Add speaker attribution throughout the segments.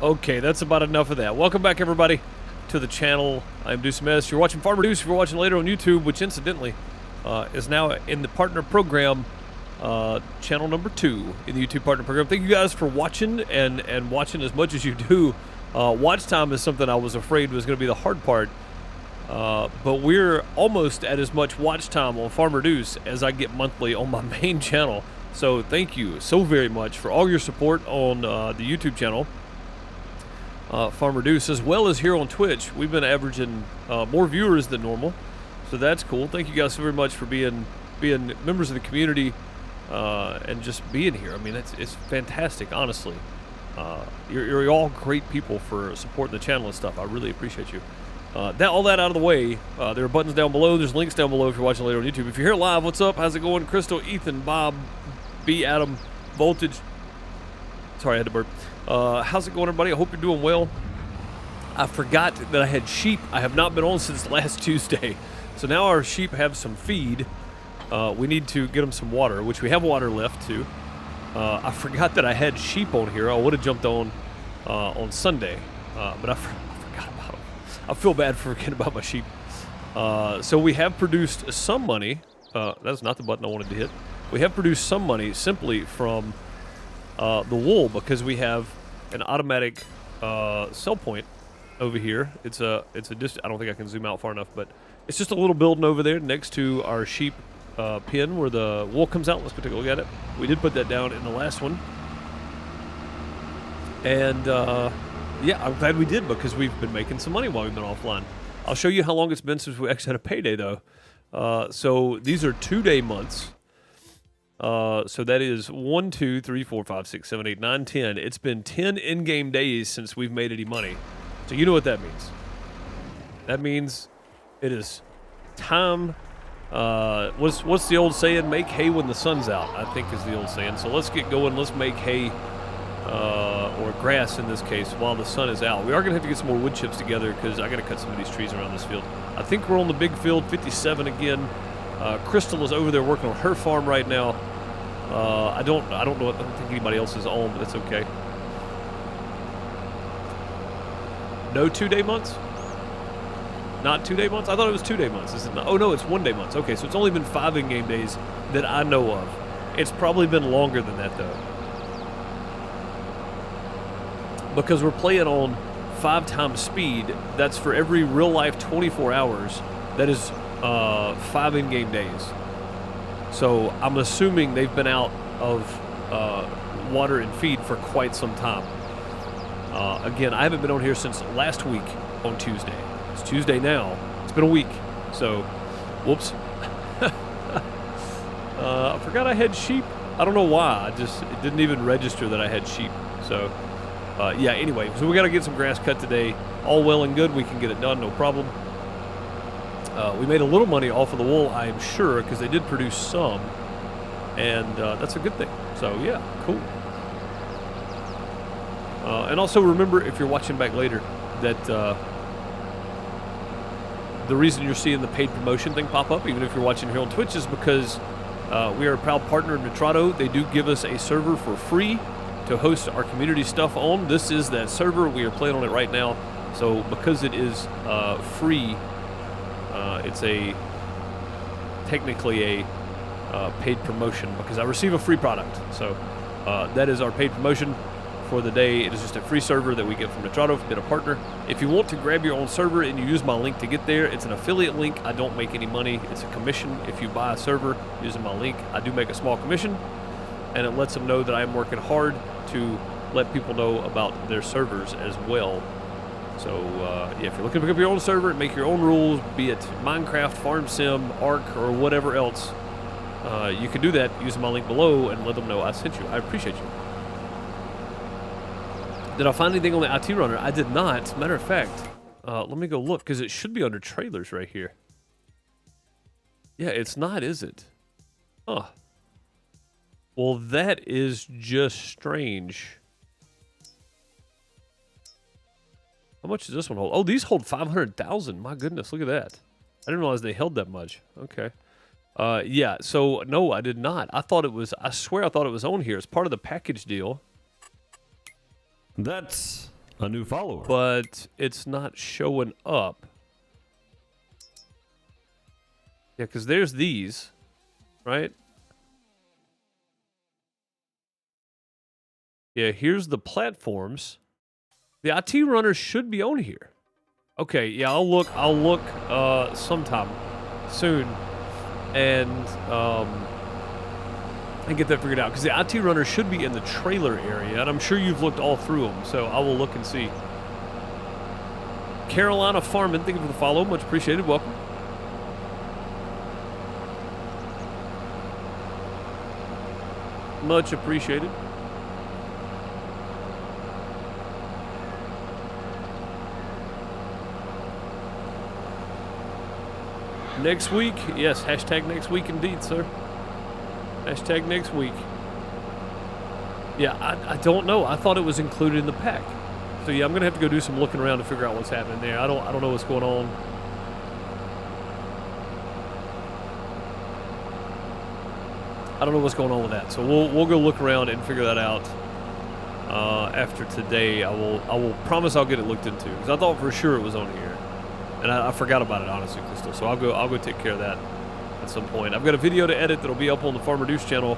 Speaker 1: Okay, that's about enough of that. Welcome back, everybody, to the channel. I'm DeucePlays. You're watching Farmer Deuce. If you're watching later on YouTube, which incidentally is now in the partner program, channel number 2 in the YouTube partner program. Thank you guys for watching and watching as much as you do. Watch time is something I was afraid was going to be the hard part. But we're almost at as much watch time on Farmer Deuce as I get monthly on my main channel. So thank you so very much for all your support on the YouTube channel, Farmer Deuce, as well as here on Twitch. We've been averaging more viewers than normal, so that's cool. Thank you guys so very much for being members of the community and just being here. I mean, it's fantastic, honestly. You're all great people for supporting the channel and stuff. I really appreciate you. All that out of the way, there are buttons down below. There's links down below if you're watching later on YouTube. If you're here live, what's up? How's it going? Crystal, Ethan, Bob, B, Adam, Voltage. Sorry, I had to burp. How's it going, everybody? I hope you're doing well. I forgot that I had sheep. I have not been on since last Tuesday. So now our sheep have some feed. We need to get them some water, which we have water left too. I forgot that I had sheep on here. I would have jumped on Sunday, but I forgot about them. I feel bad for forgetting about my sheep. So we have produced some money. That's not the button I wanted to hit. We have produced some money simply from the wool, because we have an automatic sell point over here. It's a I don't think I can zoom out far enough, but it's just a little building over there next to our sheep pen where the wool comes out. Let's go take a look at it. We did put that down in the last one, and yeah, I'm glad we did, because we've been making some money while we've been offline. I'll show you how long it's been since we actually had a payday, though. So these are 2-day months. So that is 1, 2, 3, 4, 5, 6, 7, 8, 9, 10. It's been 10 in-game days since we've made any money. So you know what that means. That means it is time. What's the old saying? Make hay when the sun's out, I think is the old saying. So let's get going. Let's make hay, or grass in this case, while the sun is out. We are going to have to get some more wood chips together, because I got to cut some of these trees around this field. I think we're on the big field, 57 again. Crystal is over there working on her farm right now. I don't know. I don't think anybody else is on, but that's okay. No 2-day months? Not 2-day months? I thought it was 2-day months. Is it not? Oh no, it's 1-day months. Okay, so it's only been 5 in-game days that I know of. It's probably been longer than that though, because we're playing on 5 times speed. That's for every real life 24 hours. That is 5 in-game days. So I'm assuming they've been out of water and feed for quite some time. Again, I haven't been on here since last week on Tuesday. It's Tuesday now. It's been a week. So, whoops. I forgot I had sheep. I don't know why. It didn't even register that I had sheep. So, yeah, anyway. So we got to get some grass cut today. All well and good. We can get it done, no problem. We made a little money off of the wool, I'm sure, because they did produce some, and that's a good thing. So yeah, cool. And also remember, if you're watching back later, that the reason you're seeing the paid promotion thing pop up, even if you're watching here on Twitch, is because we are a proud partner of Nitrado. They do give us a server for free to host our community stuff on. This is that server. We are playing on it right now. So because it is free, it's technically a paid promotion, because I receive a free product. So that is our paid promotion for the day. It is just a free server that we get from Nitrado, from being a partner. If you want to grab your own server and you use my link to get there, it's an affiliate link. I don't make any money. It's a commission. If you buy a server using my link, I do make a small commission, and it lets them know that I am working hard to let people know about their servers as well. So, yeah, if you're looking to pick up your own server and make your own rules, be it Minecraft, Farm Sim, Ark, or whatever else, you can do that using my link below and let them know I sent you. I appreciate you. Did I find anything on the IT runner? I did not. Matter of fact, let me go look, because it should be under trailers right here. Yeah, it's not, is it? Huh. Well, that is just strange. How much does this one hold? Oh, these hold 500,000. My goodness, look at that. I didn't realize they held that much. Okay. Yeah, so no, I did not. I swear I thought it was on here. It's part of the package deal.
Speaker 2: That's A new follower.
Speaker 1: But it's not showing up. Yeah, because there's these, right? Yeah, here's the platforms. The IT runner should be on here. Okay, yeah, I'll look sometime soon and get that figured out, because the IT runner should be in the trailer area, and I'm sure you've looked all through them, so I will look and see. Carolina Farman, thank you for the follow, much appreciated, welcome. Much appreciated. Next week? Yes, hashtag next week indeed, sir. Hashtag next week. Yeah, I don't know. I thought it was included in the pack. So yeah, I'm gonna have to go do some looking around to figure out what's happening there. I don't know what's going on. I don't know what's going on with that. So we'll go look around and figure that out. After today, I will promise I'll get it looked into, because I thought for sure it was on here. And I forgot about it, honestly, Crystal. So I'll go take care of that at some point. I've got a video to edit that'll be up on the Farmer Deuce channel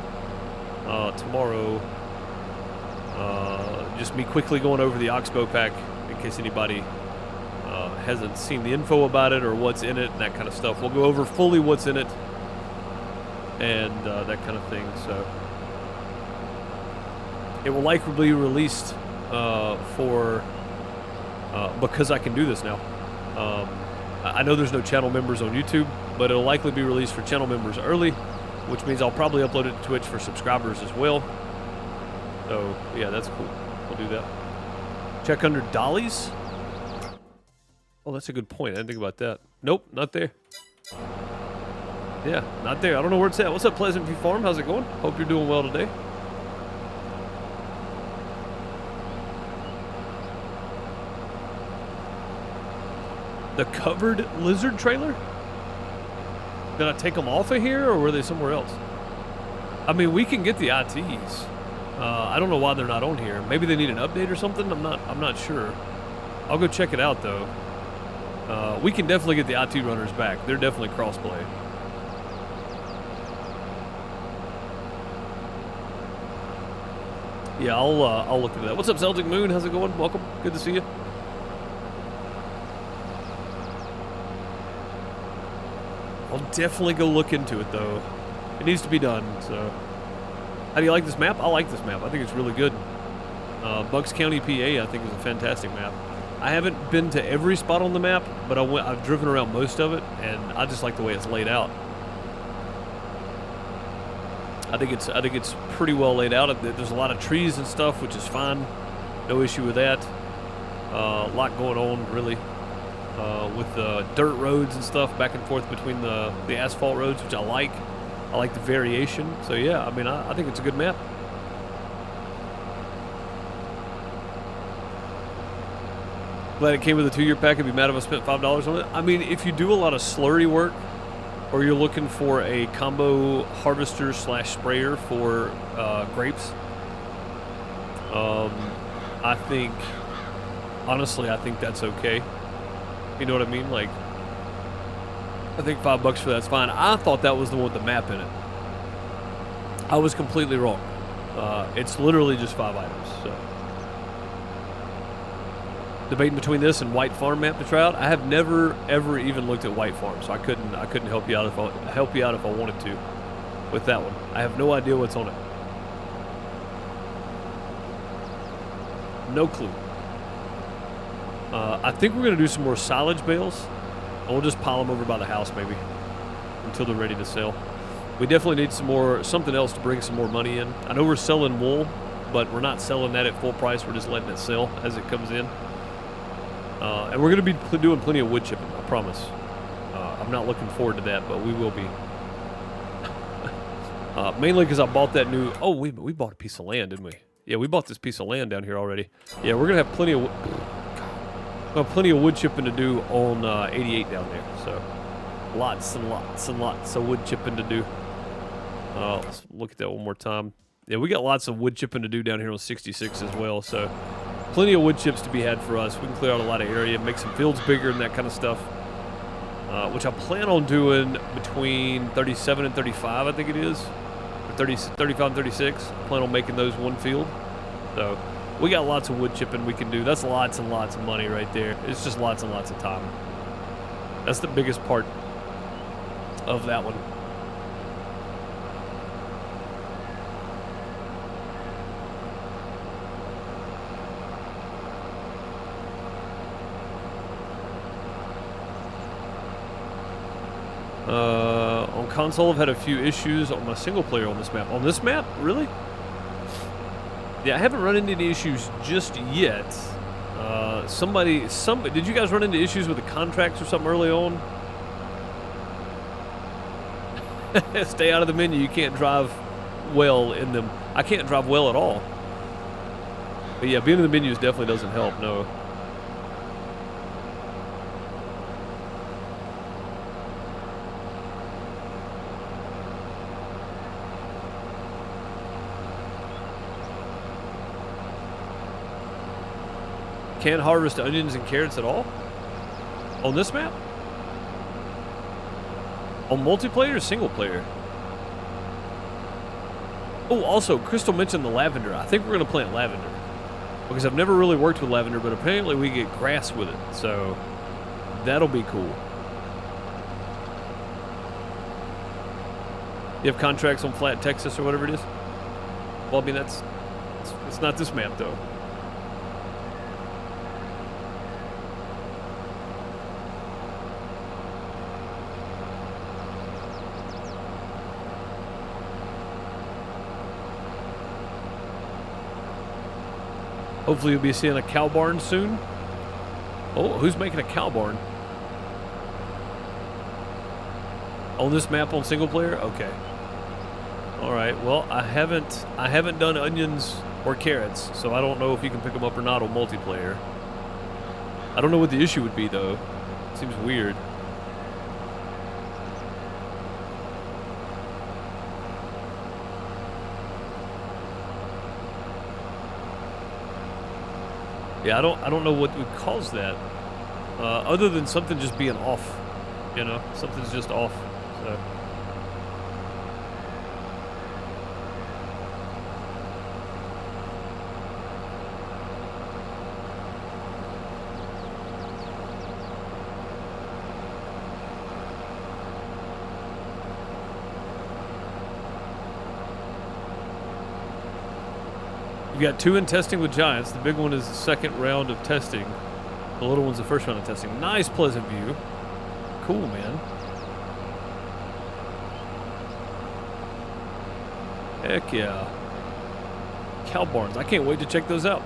Speaker 1: tomorrow. Just me quickly going over the Oxbow pack in case anybody hasn't seen the info about it or what's in it and that kind of stuff. We'll go over fully what's in it and that kind of thing. So it will likely be released because I can do this now. I know there's no channel members on YouTube, but it'll likely be released for channel members early, which means I'll probably upload it to Twitch for subscribers as well. So, yeah, that's cool. We'll do that. Check under dollies. Oh, that's a good point. I didn't think about that. Nope, not there. Yeah, not there. I don't know where it's at. What's up, Pleasant View Farm? How's it going? Hope you're doing well today. The covered lizard trailer? Did I take them off of here, or were they somewhere else? I mean, we can get the ITs. I don't know why they're not on here. Maybe they need an update or something. I'm not sure. I'll go check it out though. We can definitely get the IT runners back. They're definitely crossplay. Yeah, I'll look into that. What's up, Celtic Moon? How's it going? Welcome. Good to see you. I'll definitely go look into it, though. It needs to be done, so. How do you like this map? I like this map. I think it's really good. Bucks County, PA, I think is a fantastic map. I haven't been to every spot on the map, but I've driven around most of it, and I just like the way it's laid out. I think it's pretty well laid out. There's a lot of trees and stuff, which is fine. No issue with that. A lot going on, really. With the dirt roads and stuff back and forth between the asphalt roads, which I like. I like the variation. So yeah, I mean, I think it's a good map. Glad it came with a 2-year pack. I'd be mad if I spent $5 on it. I mean, if you do a lot of slurry work, or you're looking for a combo harvester / sprayer for grapes, I think, honestly, I think that's okay. You know what I mean? Like, I think $5 for that's fine. I thought that was the one with the map in it. I was completely wrong. It's literally just 5 items. So, debating between this and White Farm map to try out. I have never ever even looked at White Farm, so I couldn't help you out if I wanted to with that one. I have no idea what's on it. No clue. I think we're going to do some more silage bales, and we'll just pile them over by the house maybe until they're ready to sell. We definitely need something else to bring some more money in. I know we're selling wool, but we're not selling that at full price. We're just letting it sell as it comes in. And we're going to be doing plenty of wood chipping, I promise. I'm not looking forward to that, but we will be. Mainly because I bought that new... Oh, we bought a piece of land, didn't we? Yeah, we bought this piece of land down here already. Yeah, we're going to have plenty of wood chipping to do on 88 down there. So lots and lots and lots of wood chipping to do. Let's look at that one more time. Yeah, we got lots of wood chipping to do down here on 66 as well. So plenty of wood chips to be had for us. We can clear out a lot of area, make some fields bigger and that kind of stuff, which I plan on doing between 37 and 35, I think it is, or 35 and 36. I plan on making those one field. So we got lots of wood chipping we can do. That's lots and lots of money right there. It's just lots and lots of time. That's the biggest part of that one. On console, I've had a few issues on my single player on this map. On this map? Really? Yeah, I haven't run into any issues just yet. Did you guys run into issues with the contracts or something early on? Stay out of the menu. You can't drive well in them. I can't drive well at all. But yeah, being in the menus definitely doesn't help, no. Can't harvest onions and carrots at all? On this map? On multiplayer or single player? Oh, also, Crystal mentioned the lavender. I think we're going to plant lavender. Because I've never really worked with lavender, but apparently we get grass with it. So, that'll be cool. You have contracts on Flat Texas or whatever it is? Well, I mean, it's not this map, though. Hopefully you'll be seeing a cow barn soon. Oh, who's making a cow barn? On this map on single player? Okay. Alright, well, I haven't done onions or carrots, so I don't know if you can pick them up or not on multiplayer. I don't know what the issue would be, though. It seems weird. Yeah, I don't know what would cause that, other than something just being off, you know, something's just off, so. You've got 2 in testing with Giants. The big one is the second round of testing. The little one's the first round of testing. Nice Pleasant View. Cool, man. Heck yeah. Cow barns. I can't wait to check those out.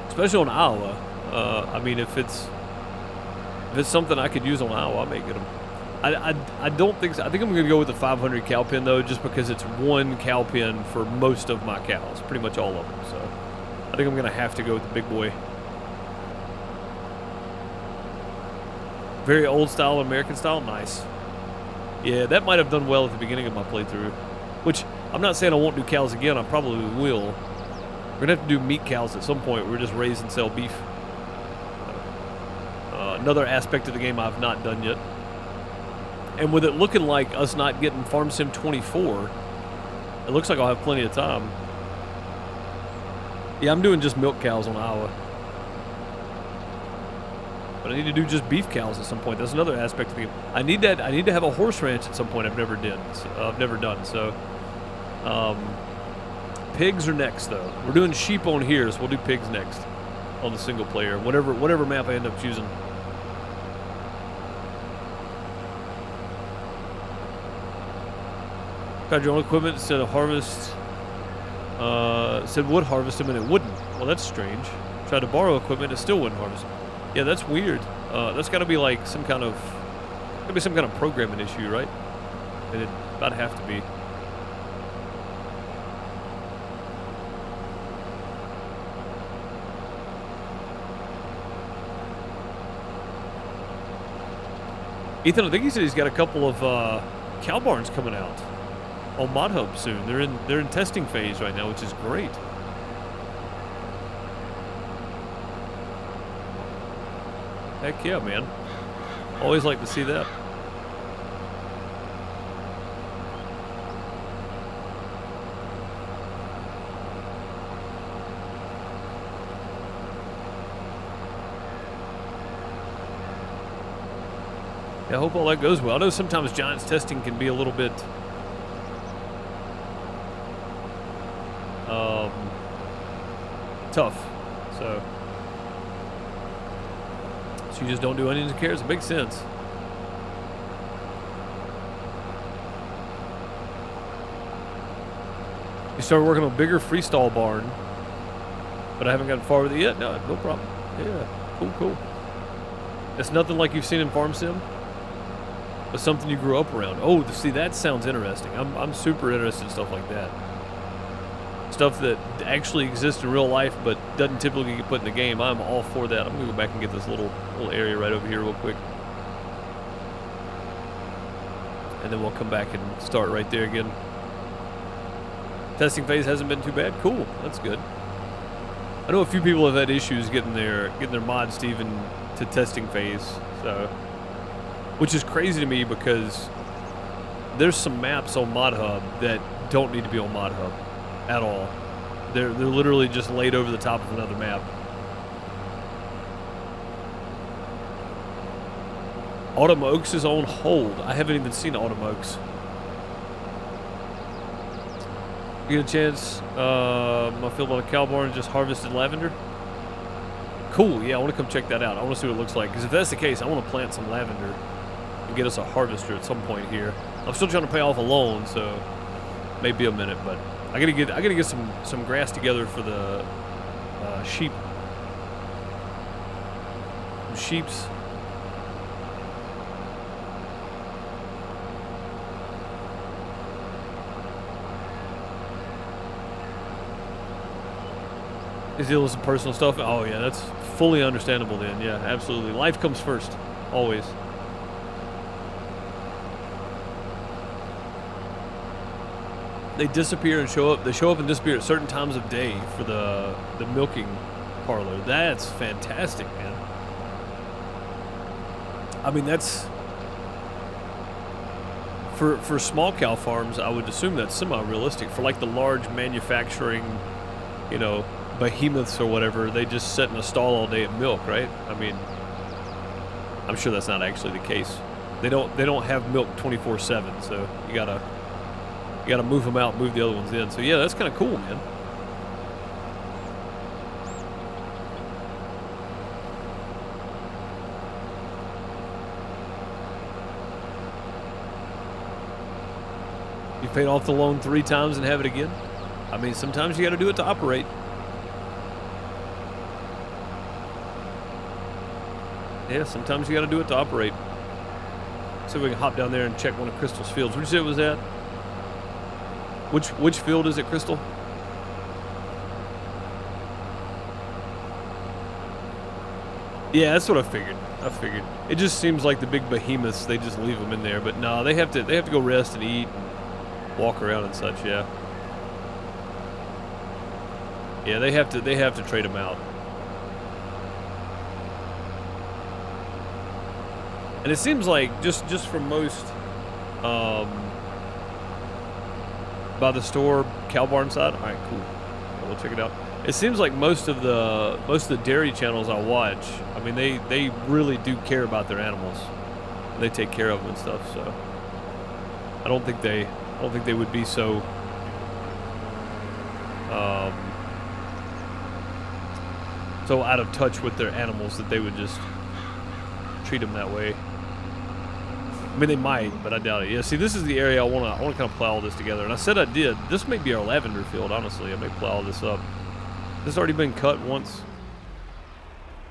Speaker 1: Especially on Iowa. I mean, if it's something I could use on Iowa, I may get them. I don't think so. I think I'm going to go with the 500 cow pen, though, just because it's one cow pen for most of my cows, pretty much all of them. So I think I'm going to have to go with the big boy. Very old style, American style. Nice. Yeah, that might have done well at the beginning of my playthrough, which I'm not saying I won't do cows again. I probably will. We're going to have to do meat cows at some point. We're just raise and sell beef. Another aspect of the game I've not done yet. And with it looking like us not getting Farm Sim 24, it looks like I'll have plenty of time. Yeah, I'm doing just milk cows on Iowa. But I need to do just beef cows at some point. That's another aspect of the game. I need to have a horse ranch at some point. I've never done. So, pigs are next though. We're doing sheep on here, so we'll do pigs next on the single player. Whatever map I end up choosing. Tried your own equipment instead of harvest. Said would harvest them and it wouldn't. Well, that's strange. Tried to borrow equipment, it still wouldn't harvest them. Yeah, that's weird. That's got to be like some kind of programming issue, right? It'd about have to be. Ethan, I think he said he's got a couple of cow barns coming out. on Mod Hub soon. They're in testing phase right now, which is great. Heck yeah, man. Always like to see that. Yeah, I hope all that goes well. I know sometimes Giants testing can be a little bit tough. So you just don't do onions and carrots. It makes sense. You started working on a bigger freestyle barn, but I haven't gotten far with it yet. No problem. Yeah, cool. It's nothing like you've seen in Farm Sim, but something you grew up around. Oh, see, that sounds interesting. I'm super interested in stuff like that. Stuff that actually exists in real life but doesn't typically get put in the game. I'm all for that. I'm gonna go back and get this little area right over here real quick, and then we'll come back and start right there again. Testing phase hasn't been too bad. Cool, that's good. I know a few people have had issues getting their mods to even to testing phase, so, which is crazy to me because there's some maps on Mod Hub that don't need to be on Mod Hub at all. They're literally just laid over the top of another map. Autumn Oaks is on hold. I haven't even seen Autumn Oaks. You get a chance, my field on a cow barn just harvested lavender. Cool, yeah, I want to come check that out. I want to see what it looks like, because if that's the case, I want to plant some lavender and get us a harvester at some point here. I'm still trying to pay off a loan, so maybe a minute, but I gotta get some grass together for the sheep. Sheeps. He's dealing with some personal stuff. Oh yeah, that's fully understandable then. Yeah, absolutely. Life comes first, always. They disappear and show up. They show up and disappear at certain times of day for the milking parlor. That's fantastic, man. I mean, that's for small cow farms. I would assume that's semi-realistic. For like the large manufacturing, you know, behemoths or whatever, they just sit in a stall all day and milk, right? I mean, I'm sure that's not actually the case. They don't have milk 24/7, so you gotta move them out, move the other ones in. So yeah, that's kind of cool, man. You paid off the loan 3 times and have it again? I mean, sometimes you gotta do it to operate. Yeah, sometimes you gotta do it to operate. So we can hop down there and check one of Crystal's fields. Where'd you say it was at? Which field is it, Crystal? Yeah, that's what I figured. It just seems like the big behemoths, they just leave them in there, but no, they have to go rest and eat and walk around and such. Yeah. Yeah, they have to trade them out. And it seems like just from most by the store cow barn side. All right, cool. We'll check it out. It seems like most of the dairy channels I watch, I mean, they really do care about their animals. They take care of them and stuff. So I don't think they would be so so out of touch with their animals that they would just treat them that way. I mean, they might, but I doubt it. Yeah, see, this is the area I want to kind of plow all this together. And I said I did. This may be our lavender field, honestly. I may plow all this up. This has already been cut once.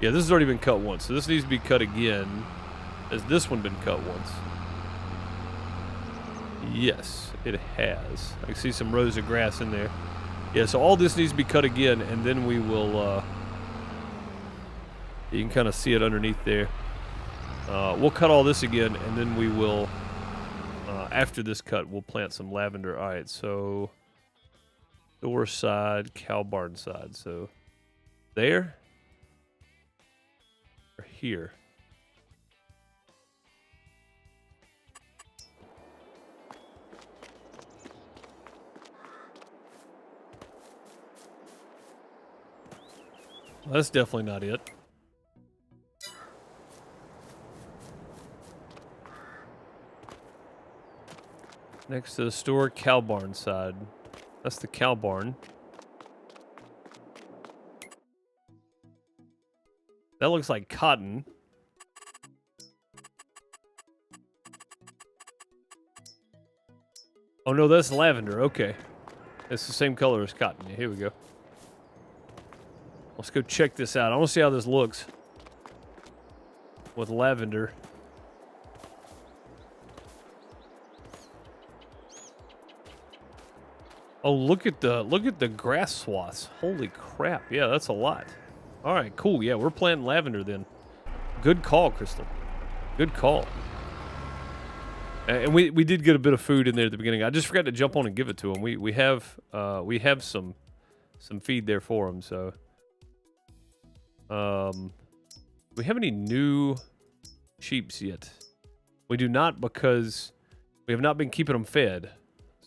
Speaker 1: Yeah, this has already been cut once. So this needs to be cut again. Has this one been cut once? Yes, it has. I can see some rows of grass in there. Yeah, so all this needs to be cut again, and then we will, you can kind of see it underneath there. We'll cut all this again, and then we will After this cut, we'll plant some lavender. All right, so door side, cow barn side. So there or here. Well, that's definitely not it. Next to the store, cow barn side. That's the cow barn. That looks like cotton. Oh no, that's lavender. Okay. It's the same color as cotton. Yeah, here we go. Let's go check this out. I want to see how this looks with lavender. Oh, look at the grass swaths. Holy crap. Yeah, that's a lot. All right, cool. Yeah, we're planting lavender then. Good call, Crystal. Good call. And we did get a bit of food in there at the beginning. I just forgot to jump on and give it to him. We have some feed there for him, so we have any new sheeps yet? We do not, because we have not been keeping them fed.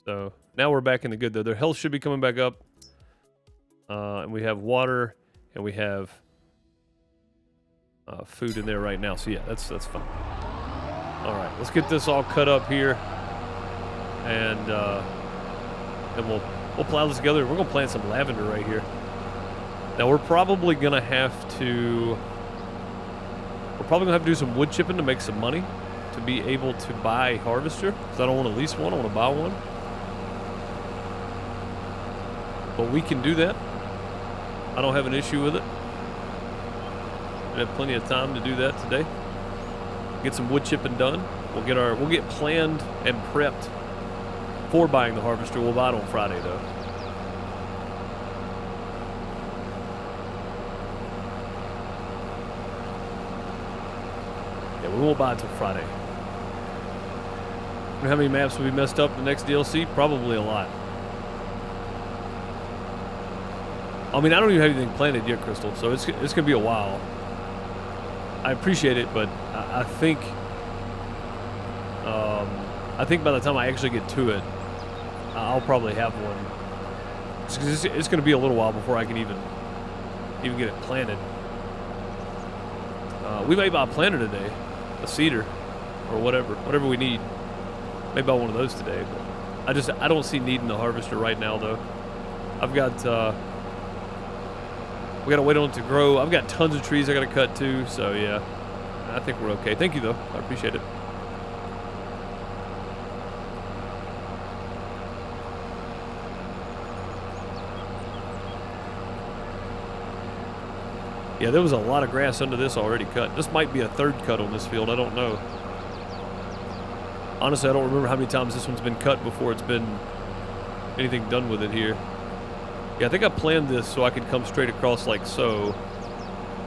Speaker 1: So now we're back in the good, though. Their health should be coming back up. And we have water, and we have food in there right now. So yeah, that's fine. All right, let's get this all cut up here, and then we'll plow this together. We're gonna plant some lavender right here. Now we're probably gonna have to do some wood chipping to make some money to be able to buy a harvester, because I don't want to lease one, I want to buy one. But we can do that. I don't have an issue with it. We have plenty of time to do that today. Get some wood chipping done. We'll get planned and prepped for buying the harvester. We'll buy it on Friday though. Yeah, we won't buy it till Friday. How many maps will be messed up in the next DLC? Probably a lot. I mean, I don't even have anything planted yet, Crystal, so it's gonna be a while. I appreciate it, but I think by the time I actually get to it, I'll probably have one. It's going to be a little while before I can even get it planted. We may buy a planter today, a seeder, or whatever we need. Maybe buy one of those today. But I don't see needing the harvester right now, though. I've got we gotta wait on it to grow. I've got tons of trees I gotta cut too, so yeah. I think we're okay. Thank you though. I appreciate it. Yeah, there was a lot of grass under this already cut. This might be a third cut on this field. I don't know. Honestly, I don't remember how many times this one's been cut before it's been anything done with it here. Yeah, I think I planned this so I could come straight across like so.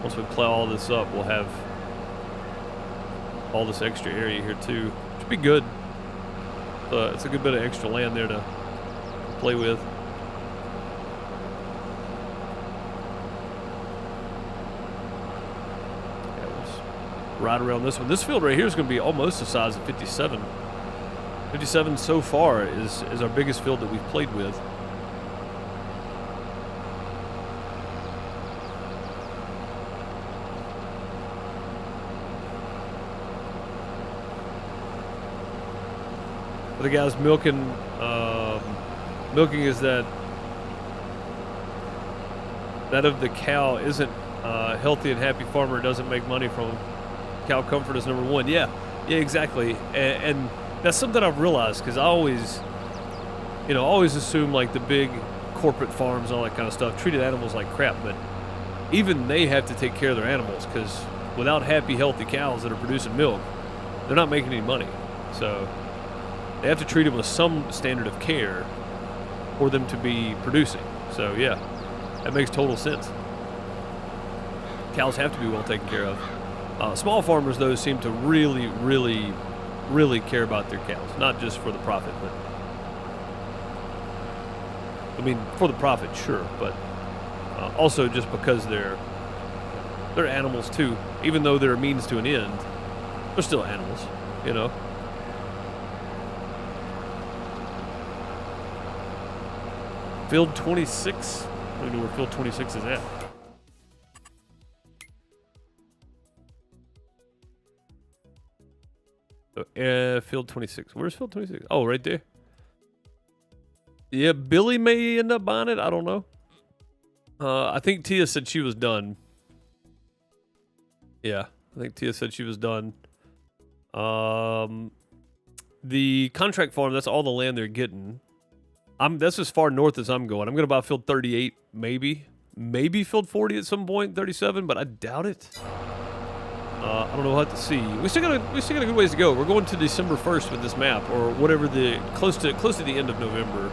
Speaker 1: Once we plow all this up, we'll have all this extra area here too. Should be good. It's a good bit of extra land there to play with. Yeah, we'll just ride around this one. This field right here is going to be almost the size of 57. 57 so far is our biggest field that we've played with. The guys milking is that of the cow isn't healthy and happy farmer doesn't make money from cow comfort is number one. Yeah, exactly. And that's something I've realized, because I always assume like the big corporate farms and all that kind of stuff treated animals like crap, but even they have to take care of their animals, because without happy, healthy cows that are producing milk, they're not making any money. So they have to treat them with some standard of care for them to be producing. So yeah, that makes total sense. Cows have to be well taken care of. Small farmers, though, seem to really really care about their cows. Not just for the profit, but I mean, for the profit, sure, but also just because they're animals too. Even though they're a means to an end, they're still animals, you know. Field 26. I don't know where field 26 is at. Field 26. Where's field 26? Oh, right there. Yeah, Billy may end up buying it. I don't know. I think Tia said she was done. Yeah, I think Tia said she was done. The contract farm, that's all the land they're getting. That's as far north as I'm going. I'm going to buy field 38, maybe. Maybe field 40 at some point, 37, but I doubt it. I don't know. We'll have to see. We still got a good ways to go. We're going to December 1st with this map, or whatever close to the end of November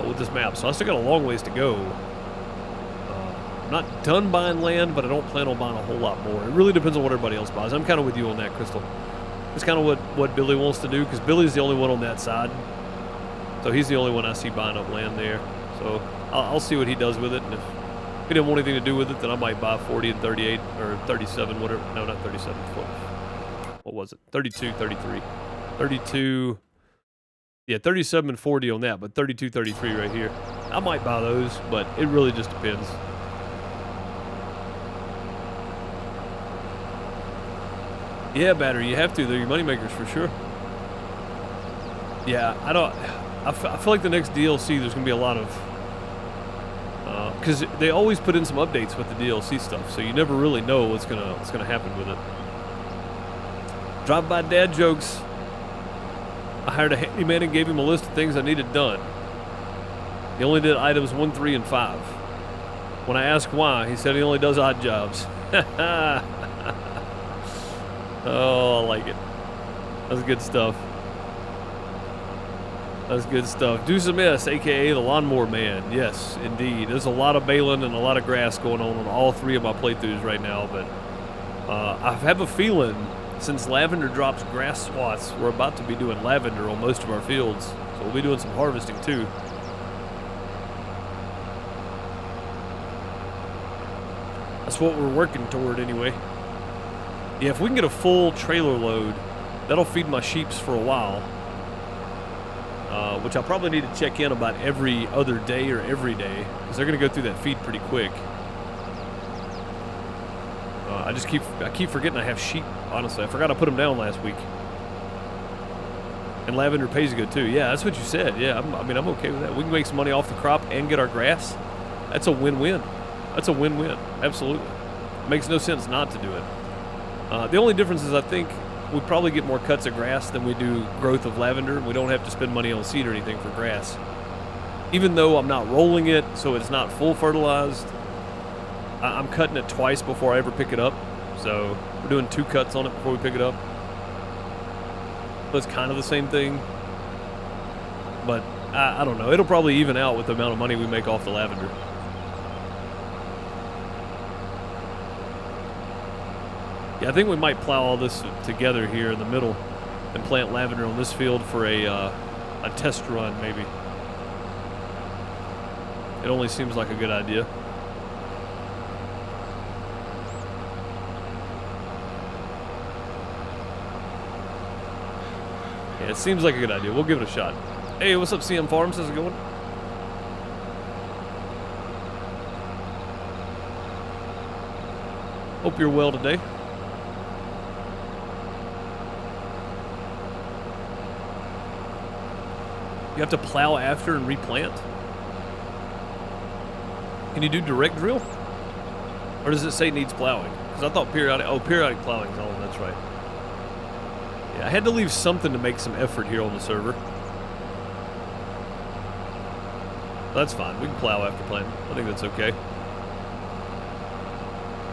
Speaker 1: with this map. So I still got a long ways to go. I'm not done buying land, but I don't plan on buying a whole lot more. It really depends on what everybody else buys. I'm kind of with you on that, Crystal. It's kind of what Billy wants to do, because Billy's the only one on that side. So he's the only one I see buying up land there. So I'll see what he does with it. And if he didn't want anything to do with it, then I might buy 40 and 38 or 37, whatever. No, not 37. What was it? 32, 33. 32. Yeah, 37 and 40 on that, but 32, 33 right here. I might buy those, but it really just depends. Yeah, battery, you have to. They're your moneymakers for sure. Yeah, I feel like the next DLC there's going to be a lot of... Because they always put in some updates with the DLC stuff, so you never really know what's gonna happen with it. Drive-by dad jokes. I hired a handyman and gave him a list of things I needed done. He only did items 1, 3, and 5. When I asked why, he said he only does odd jobs. Oh, I like it. That's good stuff. That's good stuff. Deuce S, a.k.a. the Lawnmower Man. Yes, indeed. There's a lot of baling and a lot of grass going on all 3 of my playthroughs right now, but I have a feeling since lavender drops grass swaths, we're about to be doing lavender on most of our fields, so we'll be doing some harvesting too. That's what we're working toward anyway. Yeah, if we can get a full trailer load, that'll feed my sheeps for a while. Which I'll probably need to check in about every other day or every day, because they're going to go through that feed pretty quick. I keep forgetting I have sheep, honestly. I forgot I put them down last week. And lavender pays good too. Yeah, that's what you said. Yeah, I'm okay with that. We can make some money off the crop and get our grass. That's a win-win. That's a win-win. Absolutely. It makes no sense not to do it. The only difference is I think we probably get more cuts of grass than we do growth of lavender. We don't have to spend money on seed or anything for grass. Even though I'm not rolling it, so it's not full fertilized, I'm cutting it twice before I ever pick it up. So we're doing 2 cuts on it before we pick it up. So it's kind of the same thing. But I don't know. It'll probably even out with the amount of money we make off the lavender. Yeah, I think we might plow all this together here in the middle and plant lavender on this field for a test run, maybe. It only seems like a good idea. Yeah, it seems like a good idea. We'll give it a shot. Hey, what's up, CM Farms? How's it going? Hope you're well today. You have to plow after and replant? Can you do direct drill? Or does it say needs plowing? Because I thought periodic plowing is on, that's right. Yeah, I had to leave something to make some effort here on the server. That's fine, we can plow after planting. I think that's okay.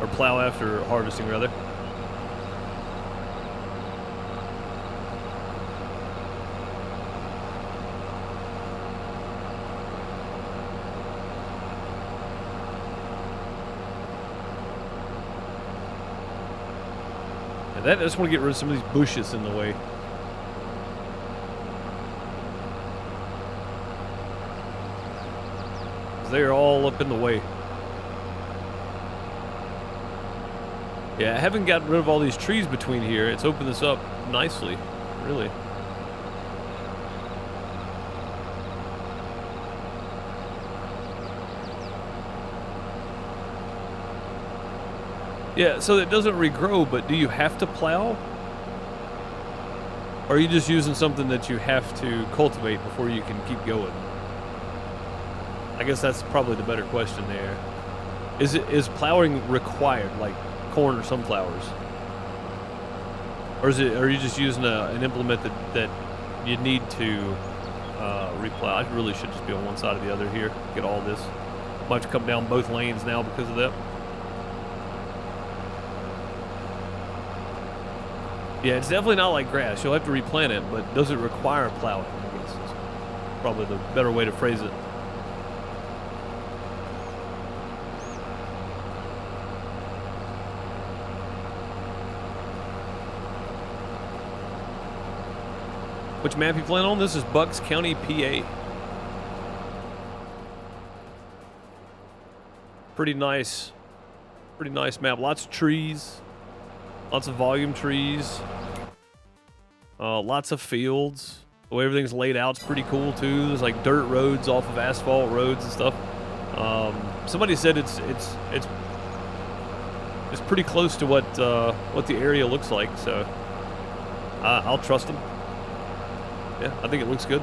Speaker 1: Or plow after harvesting, rather. I just want to get rid of some of these bushes in the way. They're all up in the way. Yeah, I haven't gotten rid of all these trees between here. It's opened this up nicely, really. Yeah, so it doesn't regrow, but do you have to plow? Or are you just using something that you have to cultivate before you can keep going? I guess that's probably the better question there. Is plowing required, like corn or sunflowers? Or are you just using an implement that you need to replow? I really should just be on one side or the other here, get all this. Might have to come down both lanes now because of that. Yeah, it's definitely not like grass. You'll have to replant it, but does it require plowing? I guess is probably the better way to phrase it. Which map you playing on? This is Bucks County, PA. Pretty nice map. Lots of trees. Lots of volume trees. Lots of fields. The way everything's laid out is pretty cool too. There's like dirt roads off of asphalt roads and stuff. Somebody said it's pretty close to what the area looks like, so I'll trust them. Yeah, I think it looks good.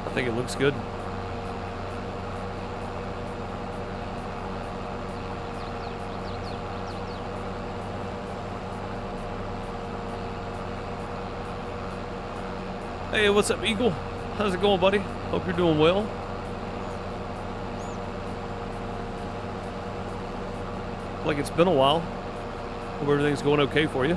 Speaker 1: I think it looks good. Hey, what's up, Eagle? How's it going, buddy? Hope you're doing well. Like it's been a while. Hope everything's going okay for you.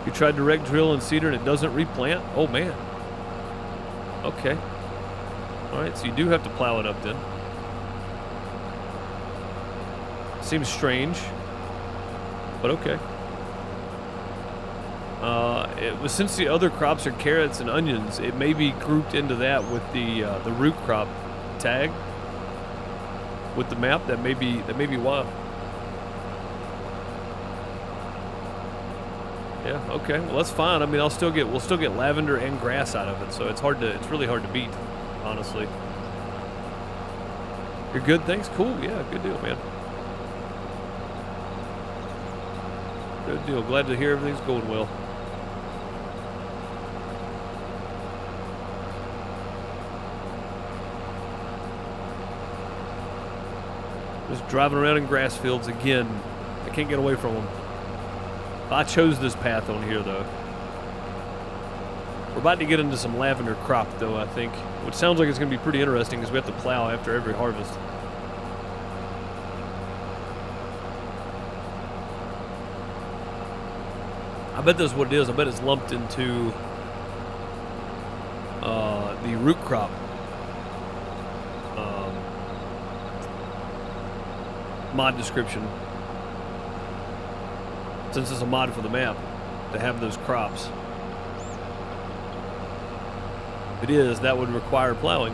Speaker 1: You tried direct drill and seeder and it doesn't replant? Oh, man. Okay. All right, so you do have to plow it up then. Seems strange, but okay. It was, since the other crops are carrots and onions, it may be grouped into that with the root crop tag with the map. That may be why. Yeah. Okay. Well, that's fine. I mean, we'll still get lavender and grass out of it, so it's really hard to beat, honestly. You're good. Thanks. Cool. Yeah. Good deal, man. Good deal. Glad to hear everything's going well. Just driving around in grass fields again. I can't get away from them. I chose this path on here, though. We're about to get into some lavender crop, though, I think. Which sounds like it's going to be pretty interesting because we have to plow after every harvest. I bet that's what it is. I bet it's lumped into the root crop mod description. Since it's a mod for the map to have those crops. If it is, that would require plowing.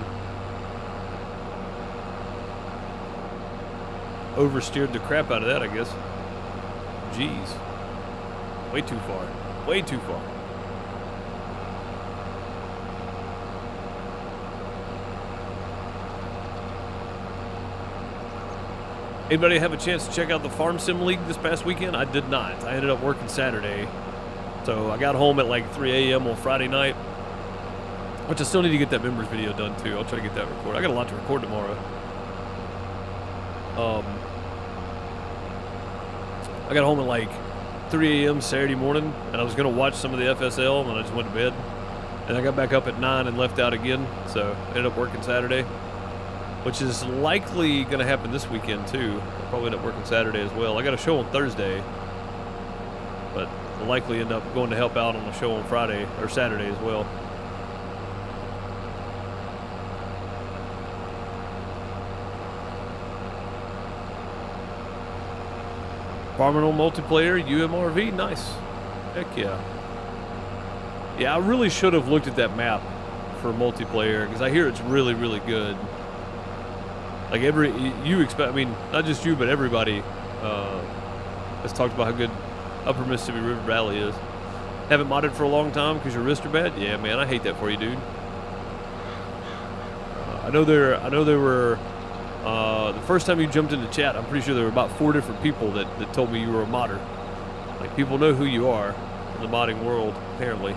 Speaker 1: Oversteered the crap out of that, I guess. Jeez. Way too far. Way too far. Anybody have a chance to check out the Farm Sim League this past weekend? I did not. I ended up working Saturday. So I got home at like 3 a.m. on Friday night. Which I still need to get that members video done too. I'll try to get that recorded. I got a lot to record tomorrow. I got home at like 3 a.m. Saturday morning, and I was going to watch some of the FSL, and I just went to bed. And I got back up at 9 and left out again, so I ended up working Saturday. Which is likely going to happen this weekend, too. I'll probably end up working Saturday as well. I got a show on Thursday, but I'll likely end up going to help out on the show on Friday or Saturday as well. Farming on multiplayer, UMRV, nice. Heck yeah. Yeah, I really should have looked at that map for multiplayer because I hear it's really, really good. Like you expect, I mean, not just you, but everybody has talked about how good Upper Mississippi River Valley is. Haven't modded for a long time because your wrists are bad? Yeah, man, I hate that for you, dude. I know there were, the first time you jumped into chat, I'm pretty sure there were about 4 different people that told me you were a modder. Like, people know who you are in the modding world, apparently.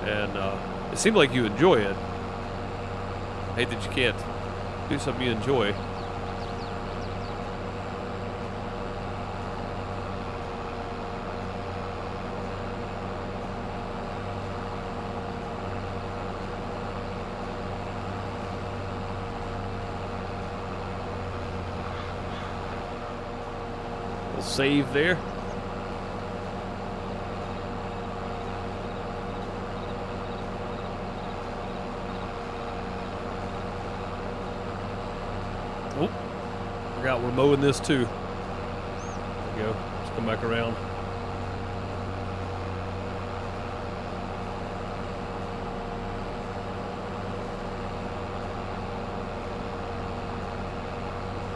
Speaker 1: And it seemed like you enjoy it. I hate that you can't do something you enjoy. We'll save there. Oh, forgot we're mowing this too. There we go. Let's come back around.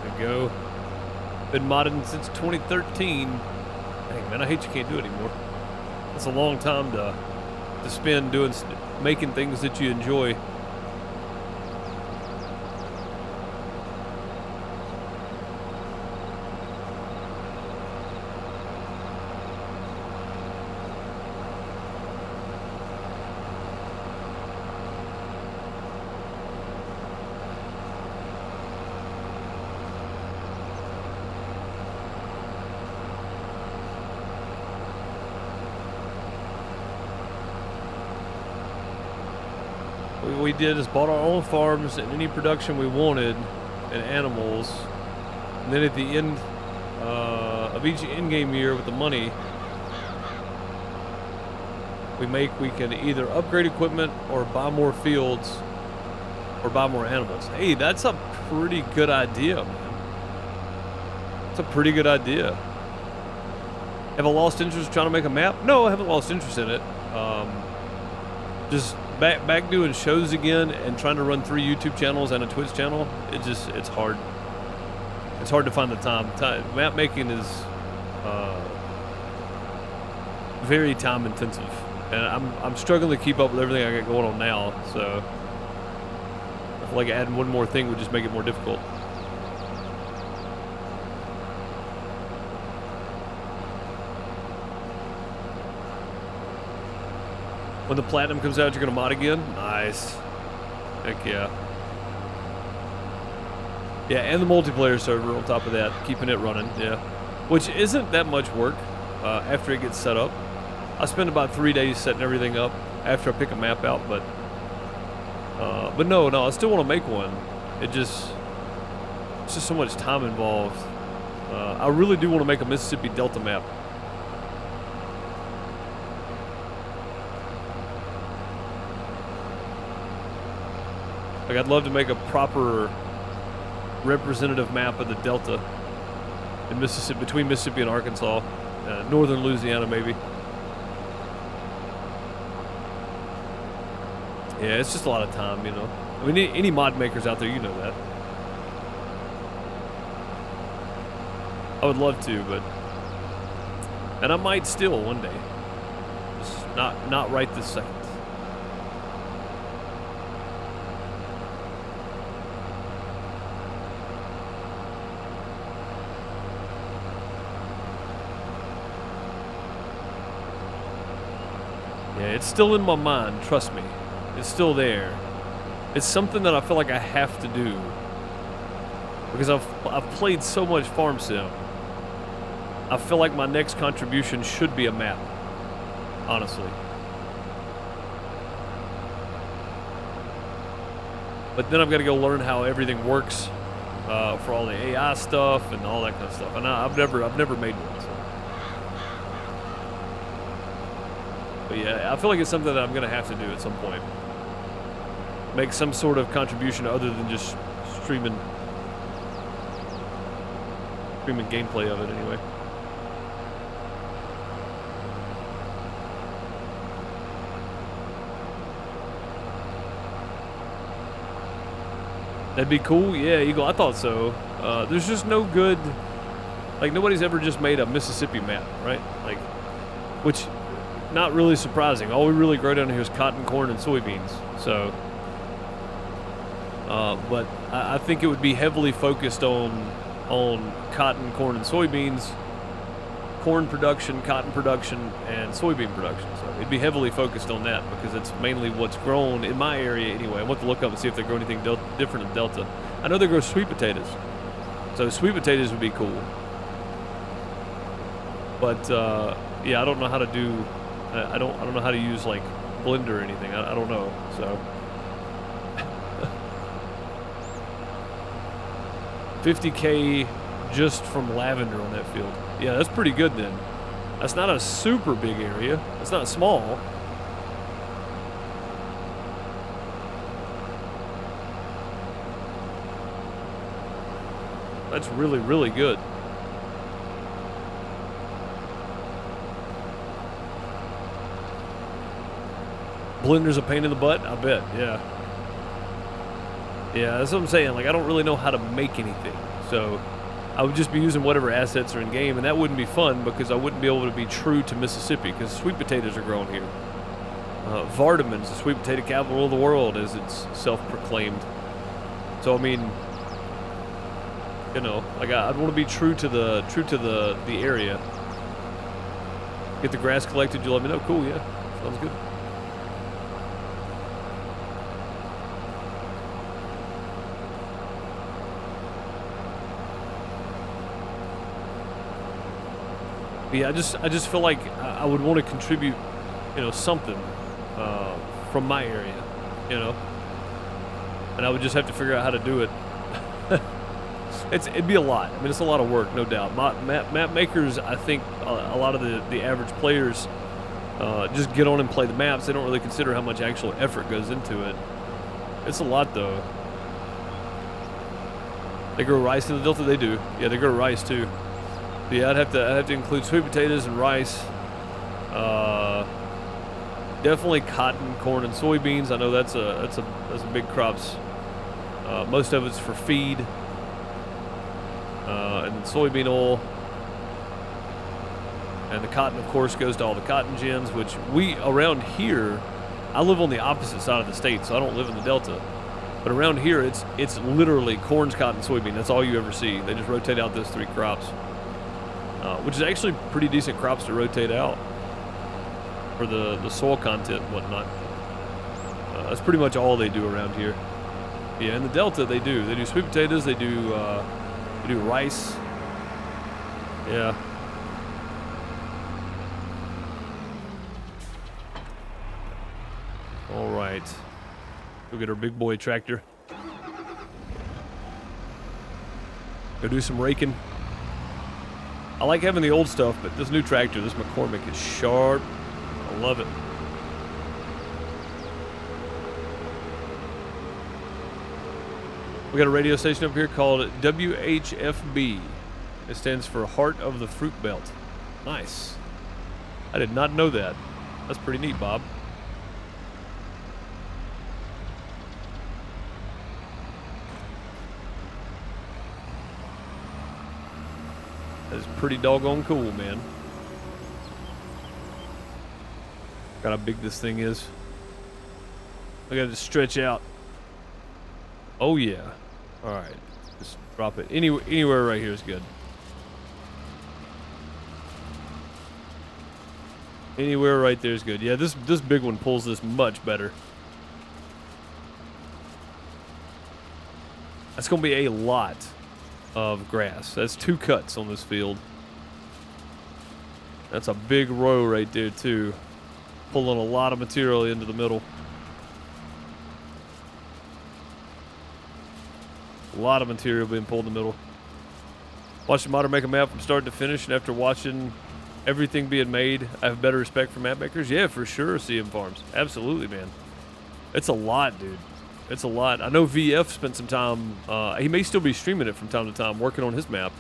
Speaker 1: There we go. Been modding since 2013. Dang, man, I hate you can't do it anymore. That's a long time to spend making things that you enjoy. What we did is bought our own farms and any production we wanted and animals, and then at the end of each in-game year with the money we can either upgrade equipment or buy more fields or buy more animals. Hey, that's a pretty good idea, man. It's a pretty good idea. Have I lost interest trying to make a map? No, I haven't lost interest in it. Just back doing shows again and trying to run 3 YouTube channels and a Twitch channel. It's hard. It's hard to find the time. Map making is very time intensive, and I'm struggling to keep up with everything I got going on now. So I feel like adding one more thing would just make it more difficult. When the platinum comes out, you're gonna mod again? Nice. Heck yeah. Yeah, and the multiplayer server on top of that, keeping it running, yeah. Which isn't that much work after it gets set up. I spend about 3 days setting everything up after I pick a map out, but no, I still want to make one. It's just so much time involved. I really do want to make a Mississippi Delta map. Like, I'd love to make a proper representative map of the Delta in Mississippi, between Mississippi and Arkansas, northern Louisiana maybe. Yeah, it's just a lot of time, you know. I mean, any mod makers out there, you know that. I would love to, but, and I might still one day. Just not right this second. Yeah, it's still in my mind, trust me. It's still there. It's something that I feel like I have to do. Because I've played so much Farm Sim. I feel like my next contribution should be a map. Honestly. But then I've got to go learn how everything works for all the AI stuff and all that kind of stuff. And I've never made one. So. But yeah, I feel like it's something that I'm gonna have to do at some point. Make some sort of contribution other than just streaming gameplay of it anyway. That'd be cool. Yeah, Eagle, I thought so. There's just no good, like nobody's ever just made a Mississippi map, right? Like, which, not really surprising. All we really grow down here is cotton, corn, and soybeans. So, but I think it would be heavily focused on cotton, corn, and soybeans, corn production, cotton production, and soybean production. So it'd be heavily focused on that because it's mainly what's grown in my area anyway. I want to look up and see if they grow anything different in Delta. I know they grow sweet potatoes, so sweet potatoes would be cool. But yeah, I don't know how to do. I don't know how to use like blender or anything. I don't know. So 50K just from lavender on that field. Yeah, that's pretty good then. That's not a super big area. It's not small. That's really, really good. Blender's a pain in the butt? I bet, yeah. Yeah, that's what I'm saying. Like, I don't really know how to make anything. So, I would just be using whatever assets are in game, and that wouldn't be fun because I wouldn't be able to be true to Mississippi because sweet potatoes are grown here. Vardaman's the sweet potato capital of the world, as it's self-proclaimed. So, I mean, you know, like I'd want to be true to the area. Get the grass collected. You let me know. Cool, yeah, sounds good. Yeah, I just feel like I would want to contribute, you know, something from my area, you know, and I would just have to figure out how to do it. It'd be a lot. I mean, it's a lot of work, no doubt. Map makers, I think a lot of the average players just get on and play the maps. They don't really consider how much actual effort goes into it. It's a lot, though. They grow rice in the Delta? They do. Yeah, they grow rice, too. Yeah, I'd have to include sweet potatoes and rice. Definitely cotton, corn, and soybeans. I know that's a big crops. Most of it's for feed. And soybean oil. And the cotton, of course, goes to all the cotton gins, which around here, I live on the opposite side of the state, so I don't live in the Delta. But around here, it's literally corn, cotton, soybean. That's all you ever see. They just rotate out those three crops. Which is actually pretty decent crops to rotate out for the soil content and whatnot. That's pretty much all they do around here. Yeah, in the Delta they do sweet potatoes, they do rice. Yeah. All right, go get our big boy tractor. Go do some raking. I like having the old stuff, but this new tractor, this McCormick, is sharp. I love it. We got a radio station up here called WHFB. It stands for Heart of the Fruit Belt. Nice. I did not know that. That's pretty neat, Bob. That is pretty doggone cool, man. Look how big this thing is. I gotta just stretch out. Oh yeah. All right, just drop it anywhere right here is good. Anywhere right there is good. Yeah, this big one pulls this much better. That's gonna be a lot of grass. That's 2 cuts on this field. That's a big row right there too, pulling a lot of material into the middle. A lot of material being pulled in the middle. Watch the modder make a map from start to finish, and after watching everything being made. I have better respect for map makers. Yeah, for sure, CM Farms. Absolutely, man. It's a lot, dude. It's a lot. I know VF spent some time, he may still be streaming it from time to time, working on his map.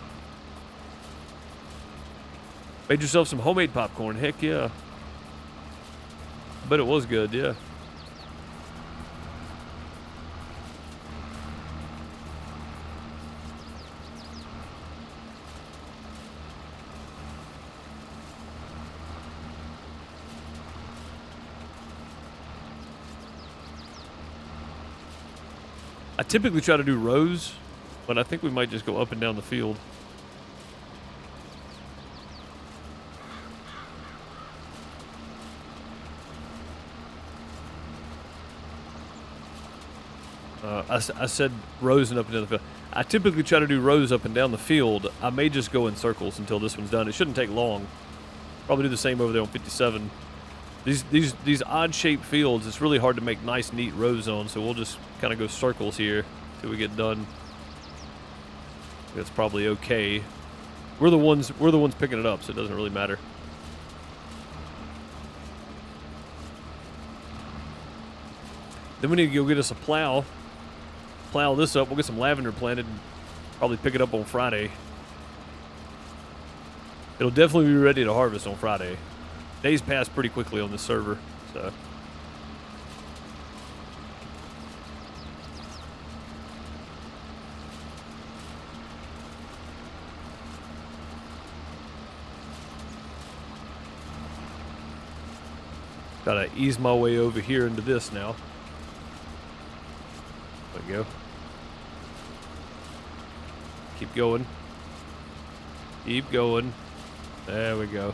Speaker 1: Made yourself some homemade popcorn. Heck yeah. I bet it was good, yeah. I typically try to do rows, but I think we might just go up and down the field. I said rows and up and down the field. I typically try to do rows up and down the field. I may just go in circles until this one's done. It shouldn't take long. Probably do the same over there on 57. These odd-shaped fields, it's really hard to make nice, neat rows on, so we'll just kind of go circles here till we get done. That's probably okay. We're the ones picking it up, so it doesn't really matter. Then we need to go get us a plow. Plow this up. We'll get some lavender planted and probably pick it up on Friday. It'll definitely be ready to harvest on Friday. Days pass pretty quickly on this server, so. Gotta ease my way over here into this now. There we go. Keep going. Keep going. There we go.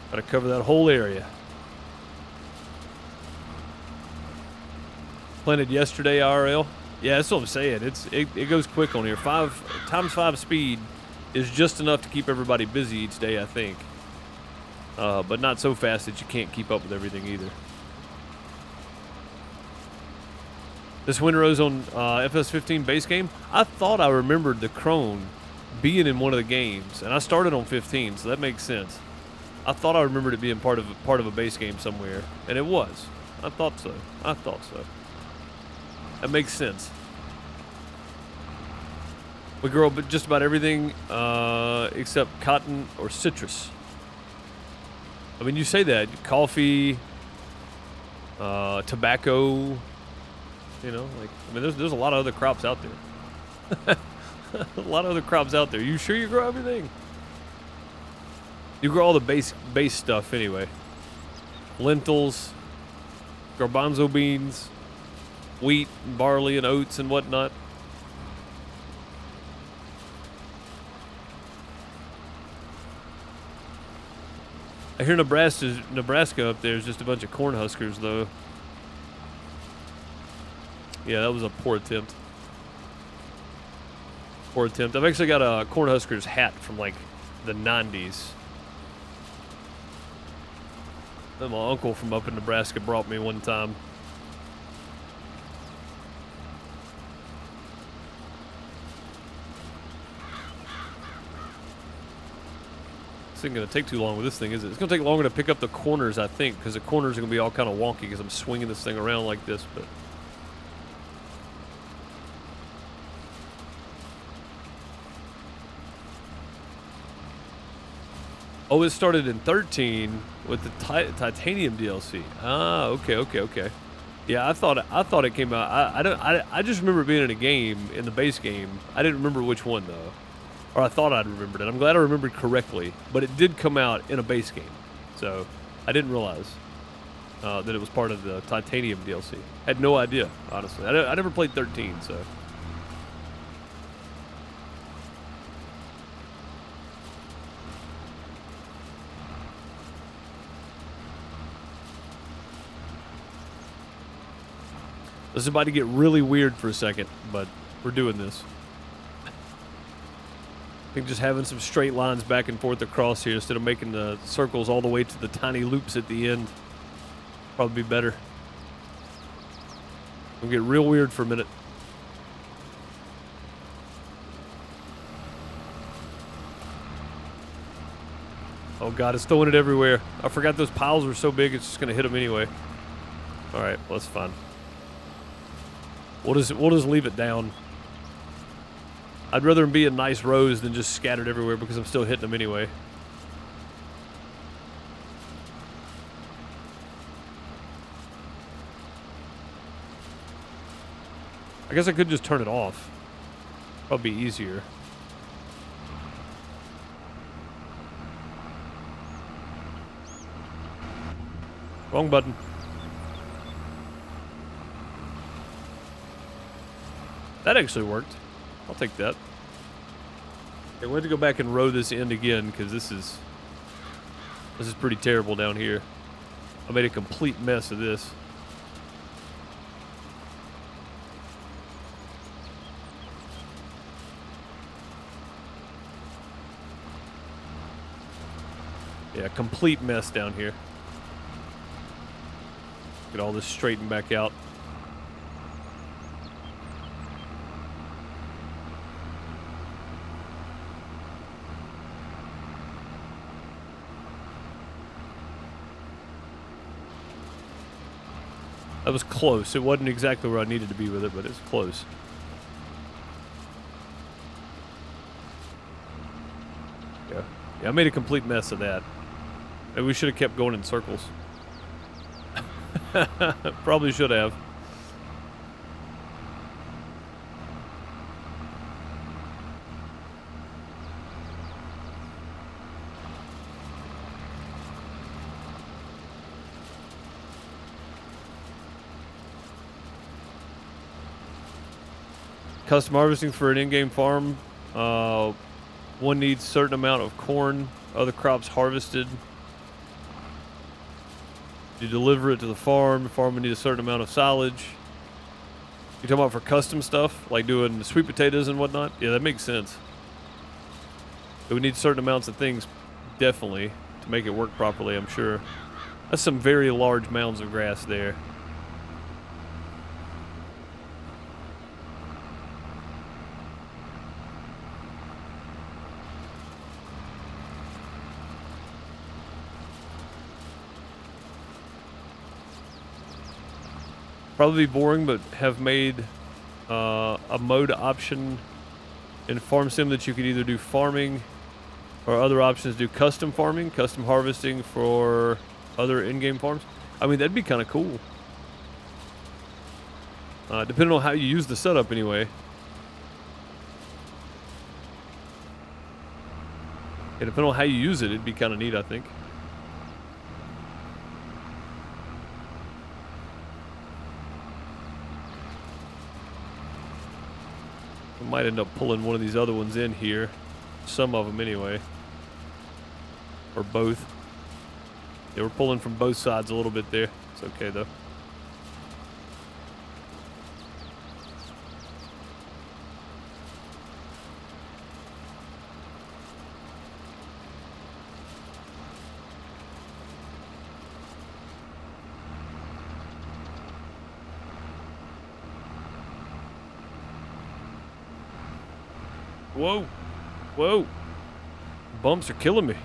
Speaker 1: Gotta cover that whole area. Planted yesterday, RL. Yeah, that's what I'm saying. It goes quick on here. 5x5 speed is just enough to keep everybody busy each day, I think. But not so fast that you can't keep up with everything either. This Windrose on FS15 base game, I thought I remembered the Crone being in one of the games, and I started on 15, so that makes sense. I thought I remembered it being part of a base game somewhere, and it was. I thought so. That makes sense. We grow just about everything except cotton or citrus. I mean, you say that. Coffee, tobacco, you know, like, I mean, there's a lot of other crops out there. A lot of other crops out there. You sure you grow everything? You grow all the base stuff anyway. Lentils, garbanzo beans, wheat, and barley, and oats, and whatnot. I hear Nebraska up there is just a bunch of corn huskers, though. Yeah, that was a poor attempt. Poor attempt. I've actually got a Cornhuskers hat from like the 90s. That my uncle from up in Nebraska brought me one time. This isn't going to take too long with this thing, is it? It's going to take longer to pick up the corners, I think, because the corners are going to be all kind of wonky because I'm swinging this thing around like this, but... Oh, it started in 13 with the Titanium DLC. Ah, okay. Yeah, I thought it came out. I just remember it being in a game, in the base game. I didn't remember which one though, or I thought I'd remembered it. I'm glad I remembered correctly, but it did come out in a base game, so I didn't realize that it was part of the Titanium DLC. Had no idea, honestly. I never played 13, so. This is about to get really weird for a second, but we're doing this. I think just having some straight lines back and forth across here instead of making the circles all the way to the tiny loops at the end probably be better. We'll get real weird for a minute. Oh god, it's throwing it everywhere. I forgot those piles were so big it's just gonna hit them anyway. Alright, well, that's fine. We'll just leave it down. I'd rather them be in nice rows than just scattered everywhere because I'm still hitting them anyway. I guess I could just turn it off. Probably be easier. Wrong button. That actually worked. I'll take that. Okay, we have to go back and row this end again because this is pretty terrible down here. I made a complete mess of this. Yeah, complete mess down here. Get all this straightened back out. That was close. It wasn't exactly where I needed to be with it, but it's close. Yeah, I made a complete mess of that. Maybe we should have kept going in circles. Probably should have. Custom harvesting for an in-game farm. One needs a certain amount of corn, other crops harvested. You deliver it to the farm would need a certain amount of silage. You talking about for custom stuff, like doing sweet potatoes and whatnot? Yeah, that makes sense. It would need certain amounts of things, definitely, to make it work properly, I'm sure. That's some very large mounds of grass there. Probably boring, but have made a mode option in Farm Sim that you could either do farming or other options do custom farming, custom harvesting for other in-game farms. I mean, that'd be kind of cool. Depending on how you use the setup anyway. Yeah, depending on how you use it, it'd be kind of neat, I think. We might end up pulling one of these other ones in here. Some of them anyway. Or both. Yeah, we're pulling from both sides a little bit there. It's okay though. Whoa. Whoa. Bumps are killing me.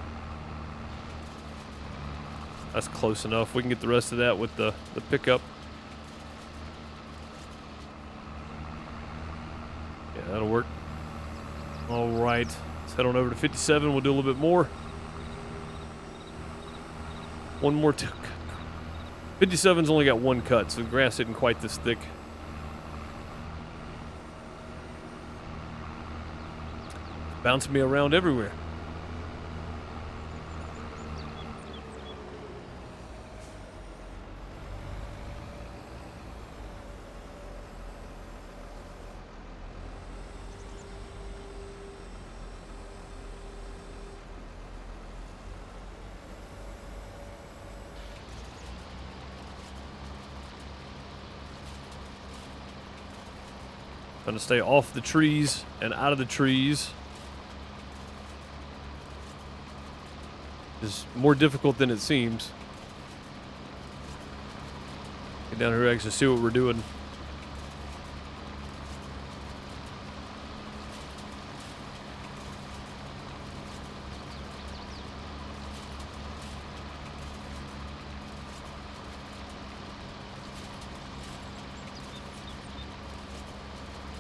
Speaker 1: That's close enough. We can get the rest of that with the pickup. Yeah, that'll work. All right. Let's head on over to 57. We'll do a little bit more. One more. 57's only got one cut, so the grass isn't quite this thick. Bouncing me around everywhere. Trying to stay off the trees and out of the trees. Is more difficult than it seems. Get down here and actually see what we're doing.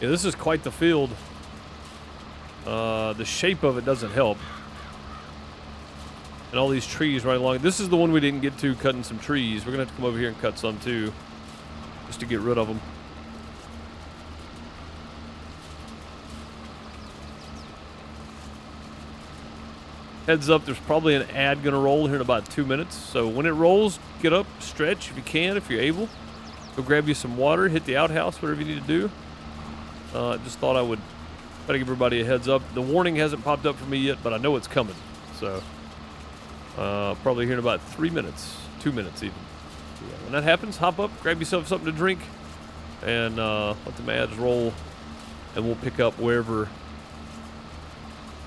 Speaker 1: Yeah, this is quite the field. The shape of it doesn't help. And all these trees right along. This is the one we didn't get to, cutting some trees. We're going to have to come over here and cut some too, just to get rid of them. Heads up, there's probably an ad going to roll here in about 2 minutes. So when it rolls, get up, stretch if you can, if you're able. Go grab you some water, hit the outhouse, whatever you need to do. Just thought I would try to give everybody a heads up. The warning hasn't popped up for me yet, but I know it's coming. So probably here in about 3 minutes, 2 minutes even. Yeah, when that happens, hop up, grab yourself something to drink, and let the ads roll, and we'll pick up wherever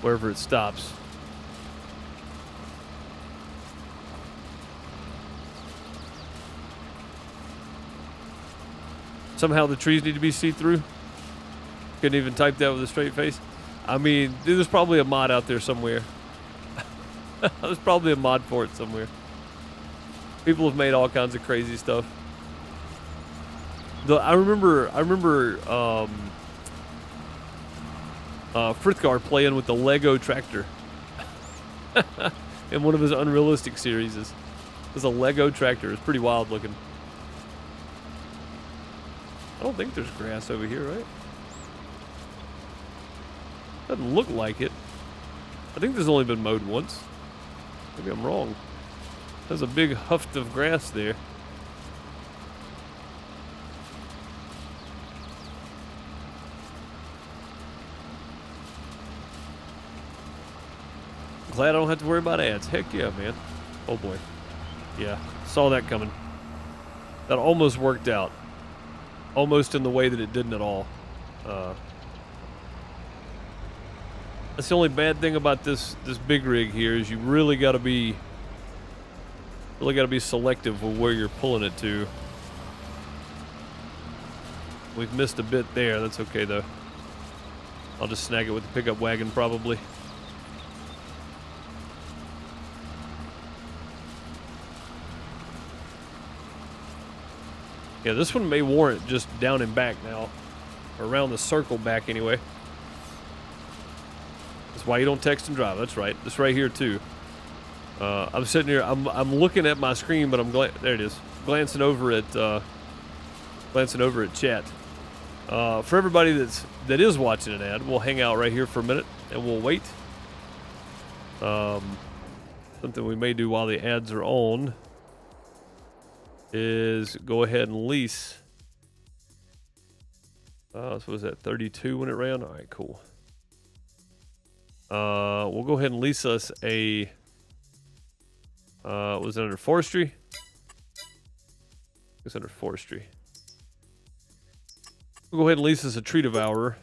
Speaker 1: it stops. Somehow the trees need to be see-through. Couldn't even type that with a straight face. I mean, there's probably a mod out there somewhere. There's probably a mod for it somewhere. People have made all kinds of crazy stuff. I remember Frithgar playing with the Lego tractor in one of his unrealistic series. It was a Lego tractor. It's pretty wild looking. I don't think there's grass over here, right? Doesn't look like it. I think there's only been mowed once. Maybe I'm wrong. There's a big huft of grass there. Glad I don't have to worry about ads. Heck yeah, man. Oh boy. Yeah, saw that coming. That almost worked out. Almost in the way that it didn't at all. That's the only bad thing about this big rig here is you really got to be selective with where you're pulling it to. We've missed a bit there. That's okay though. I'll just snag it with the pickup wagon probably. Yeah, this one may warrant just down and back now. Or around the circle back anyway. That's why you don't text and drive. That's right. This right here too. I'm sitting here. I'm looking at my screen, but there it is. Glancing over at chat. For everybody that is watching an ad, we'll hang out right here for a minute and we'll wait. Something we may do while the ads are on is go ahead and lease. So was that 32 when it ran? All right, cool. We'll go ahead and lease us a. Was it under forestry? It's under forestry. We'll go ahead and lease us a tree devourer.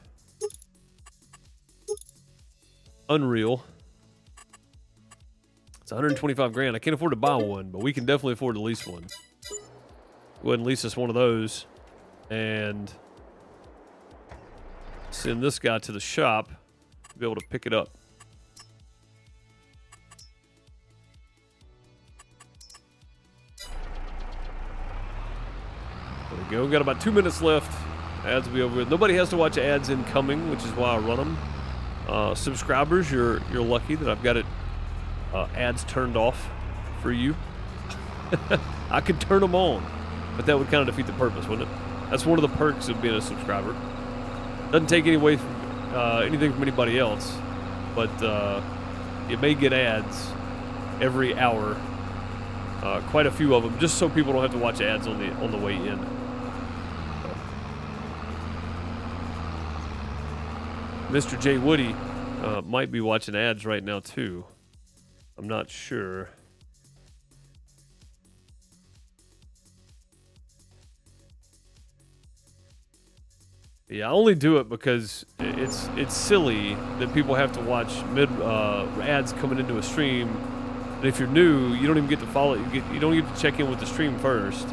Speaker 1: Unreal. It's 125 grand. I can't afford to buy one, but we can definitely afford to lease one. Go ahead and lease us one of those and send this guy to the shop to be able to pick it up. There we go. We've got about 2 minutes left. Ads will be over with. Nobody has to watch ads incoming, which is why I run them. Subscribers, you're lucky that I've got it ads turned off for you. I could turn them on, but that would kind of defeat the purpose, wouldn't it? That's one of the perks of being a subscriber. Doesn't take anything from anybody else, but you may get ads every hour. Quite a few of them, just so people don't have to watch ads on the way in. Mr. J. Woody might be watching ads right now too. I'm not sure. Yeah, I only do it because it's silly that people have to watch ads coming into a stream, and if you're new, you don't even get to follow. You don't get to check in with the stream first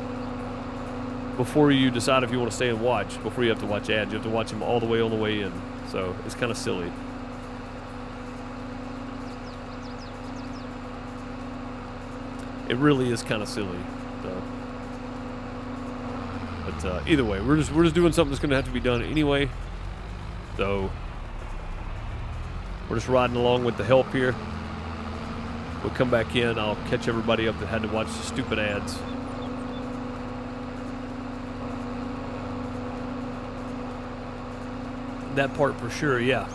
Speaker 1: before you decide if you want to stay and watch. Before you have to watch ads, you have to watch them all the way on the way in. So it's kind of silly. It really is kind of silly. So. But either way, we're just doing something that's going to have to be done anyway. So we're just riding along with the help here. We'll come back in. I'll catch everybody up that had to watch the stupid ads. That part for sure, yeah.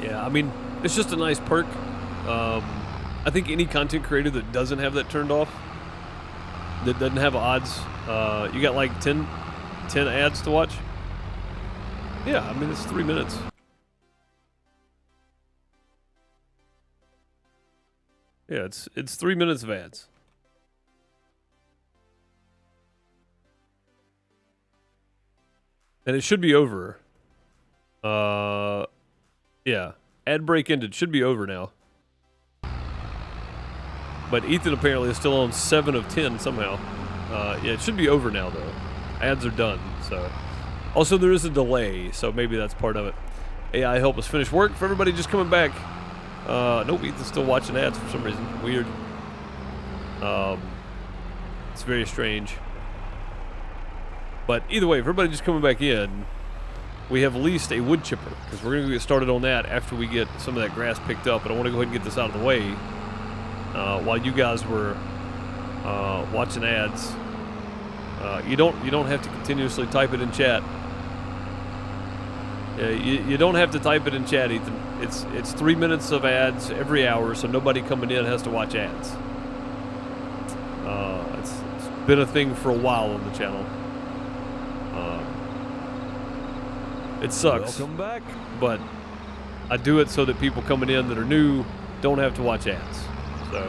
Speaker 1: Yeah, I mean, it's just a nice perk. I think any content creator that doesn't have that turned off, that doesn't have odds, you got like 10 ads to watch. Yeah, I mean, it's 3 minutes. Yeah, it's 3 minutes of ads. And it should be over. Yeah. Ad break ended. Should be over now. But Ethan apparently is still on 7 of 10 somehow. Yeah, it should be over now, though. Ads are done, so. Also, there is a delay, so maybe that's part of it. AI help us finish work. For everybody just coming back. Nope, Ethan's still watching ads for some reason. Weird. It's very strange. But either way, for everybody just coming back in, we have leased a wood chipper, because we're going to get started on that after we get some of that grass picked up. But I want to go ahead and get this out of the way while you guys were watching ads. You don't have to continuously type it in chat. You don't have to type it in chat, Ethan. It's 3 minutes of ads every hour, so nobody coming in has to watch ads. It's been a thing for a while on the channel. It sucks.
Speaker 2: Welcome back.
Speaker 1: But I do it so that people coming in that are new don't have to watch ads. So,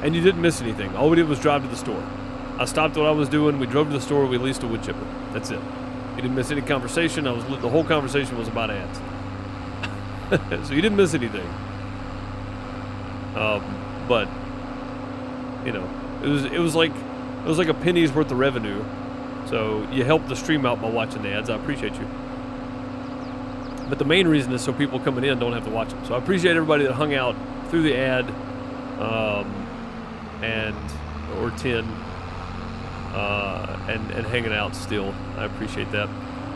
Speaker 1: and you didn't miss anything. All we did was drive to the store. I stopped what I was doing. We drove to the store. We leased a wood chipper. That's it. You didn't miss any conversation. The whole conversation was about ads. So you didn't miss anything. But you know, it was like a penny's worth of revenue. So you helped the stream out by watching the ads. I appreciate you. But the main reason is so people coming in don't have to watch them. So I appreciate everybody that hung out through the ad, or 10, and hanging out still. I appreciate that.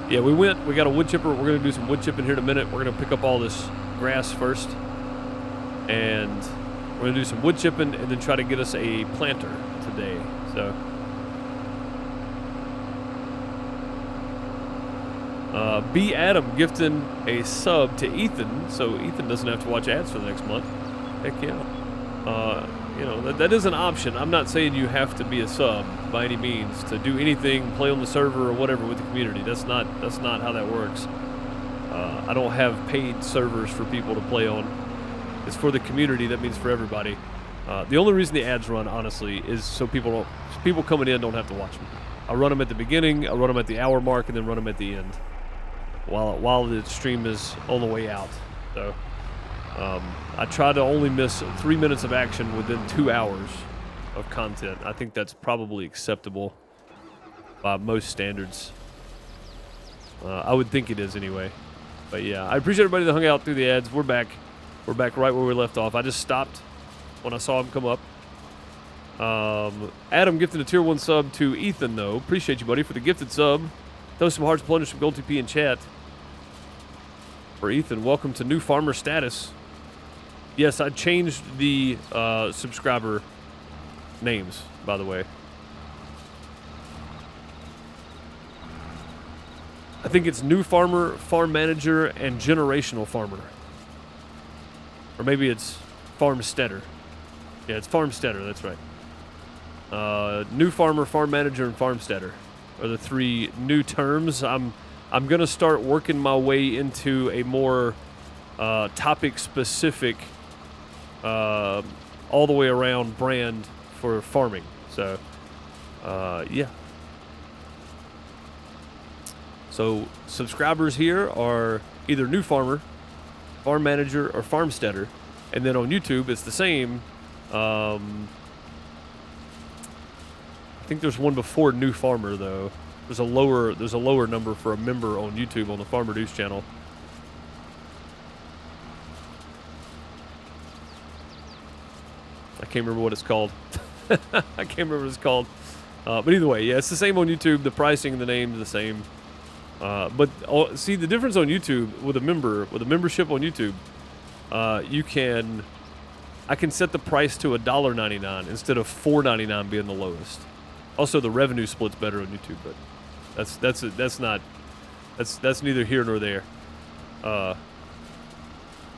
Speaker 1: Yeah, we got a wood chipper. We're gonna do some wood chipping here in a minute. We're gonna pick up all this grass first, and we're gonna do some wood chipping, and then try to get us a planter today. So. B. Adam gifting a sub to Ethan, so Ethan doesn't have to watch ads for the next month. Heck yeah. You know, that is an option. I'm not saying you have to be a sub by any means to do anything, play on the server or whatever with the community. That's not how that works. I don't have paid servers for people to play on. It's for the community. That means for everybody. The only reason the ads run, honestly, is so people coming in don't have to watch them. I run them at the beginning, I run them at the hour mark, and then run them at the end while the stream is on the way out. So I try to only miss 3 minutes of action within 2 hours of content. I think that's probably acceptable by most standards. I would think it is anyway. But yeah, I appreciate everybody that hung out through the ads. We're back. We're back right where we left off. I just stopped when I saw them come up. Adam gifted a tier 1 sub to Ethan, though. Appreciate you, buddy, for the gifted sub. Throw some hearts, plunge some gold TP in chat. For Ethan, welcome to new farmer status. Yes, I changed the subscriber names, by the way. I think it's new farmer, farm manager, and generational farmer. Or maybe it's farmsteader. Yeah, it's farmsteader, that's right. New farmer, farm manager, and farmsteader are the 3 new terms. I'm gonna start working my way into a more topic specific, all the way around brand for farming. So yeah. So subscribers here are either new farmer, farm manager, or farmsteader, and then on YouTube it's the same. I think there's one before new farmer though. There's a lower number for a member on YouTube on the Farmer Deuce channel. I can't remember what it's called. I can't remember what it's called. But either way, yeah, it's the same on YouTube. The pricing and the name's the same. But see, the difference on YouTube with a membership on YouTube, I can set the price to $1.99 instead of $4.99 being the lowest. Also, the revenue split's better on YouTube, but that's neither here nor there.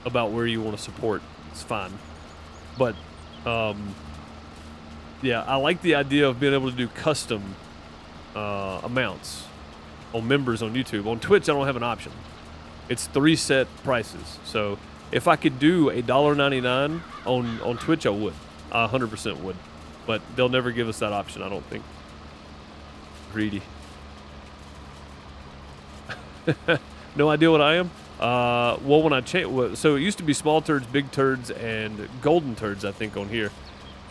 Speaker 1: About where you want to support, it's fine. But yeah, I like the idea of being able to do custom amounts on members on YouTube. On Twitch, I don't have an option. It's 3 set prices. So if I could do $1.99 on Twitch, I would. I 100% would. But they'll never give us that option, I don't think. Greedy. No idea what I am? Well, when I change, so it used to be small turds, big turds, and golden turds, I think, on here.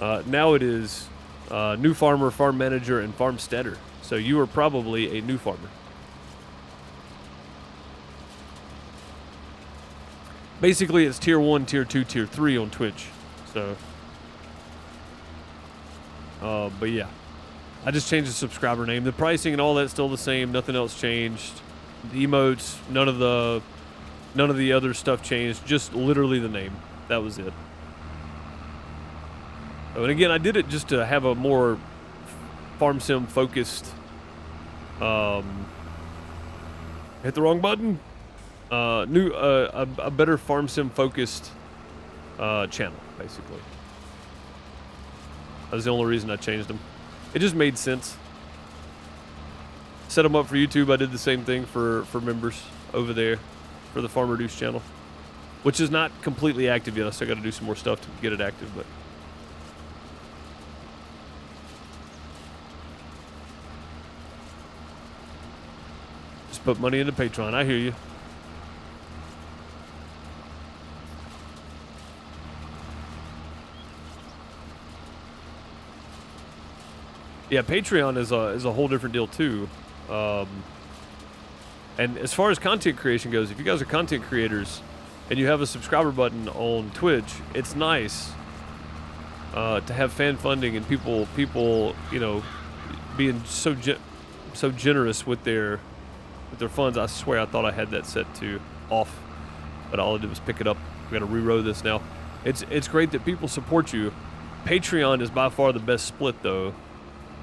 Speaker 1: Now it is new farmer, farm manager, and farmsteader. So you are probably a new farmer. Basically, it's tier 1, tier 2, tier 3 on Twitch. So, but yeah, I just changed the subscriber name. The pricing and all that's still the same. Nothing else changed. The emotes, none of the other stuff changed. Just literally the name. That was it. Oh, and again, I did it just to have a more farm sim focused. Hit the wrong button. A better farm sim focused channel, basically. That was the only reason I changed them. It just made sense. Set them up for YouTube. I did the same thing for members over there for the Farmer Deuce channel, which is not completely active yet. I still got to do some more stuff to get it active, but just put money into Patreon. I hear you. Yeah, Patreon is a whole different deal too. And as far as content creation goes, if you guys are content creators and you have a subscriber button on Twitch, it's nice to have fan funding and people, you know, being so generous with their funds. I swear I thought I had that set to off, but all I did was pick it up. We got to re-row this now. It's great that people support you. Patreon is by far the best split though.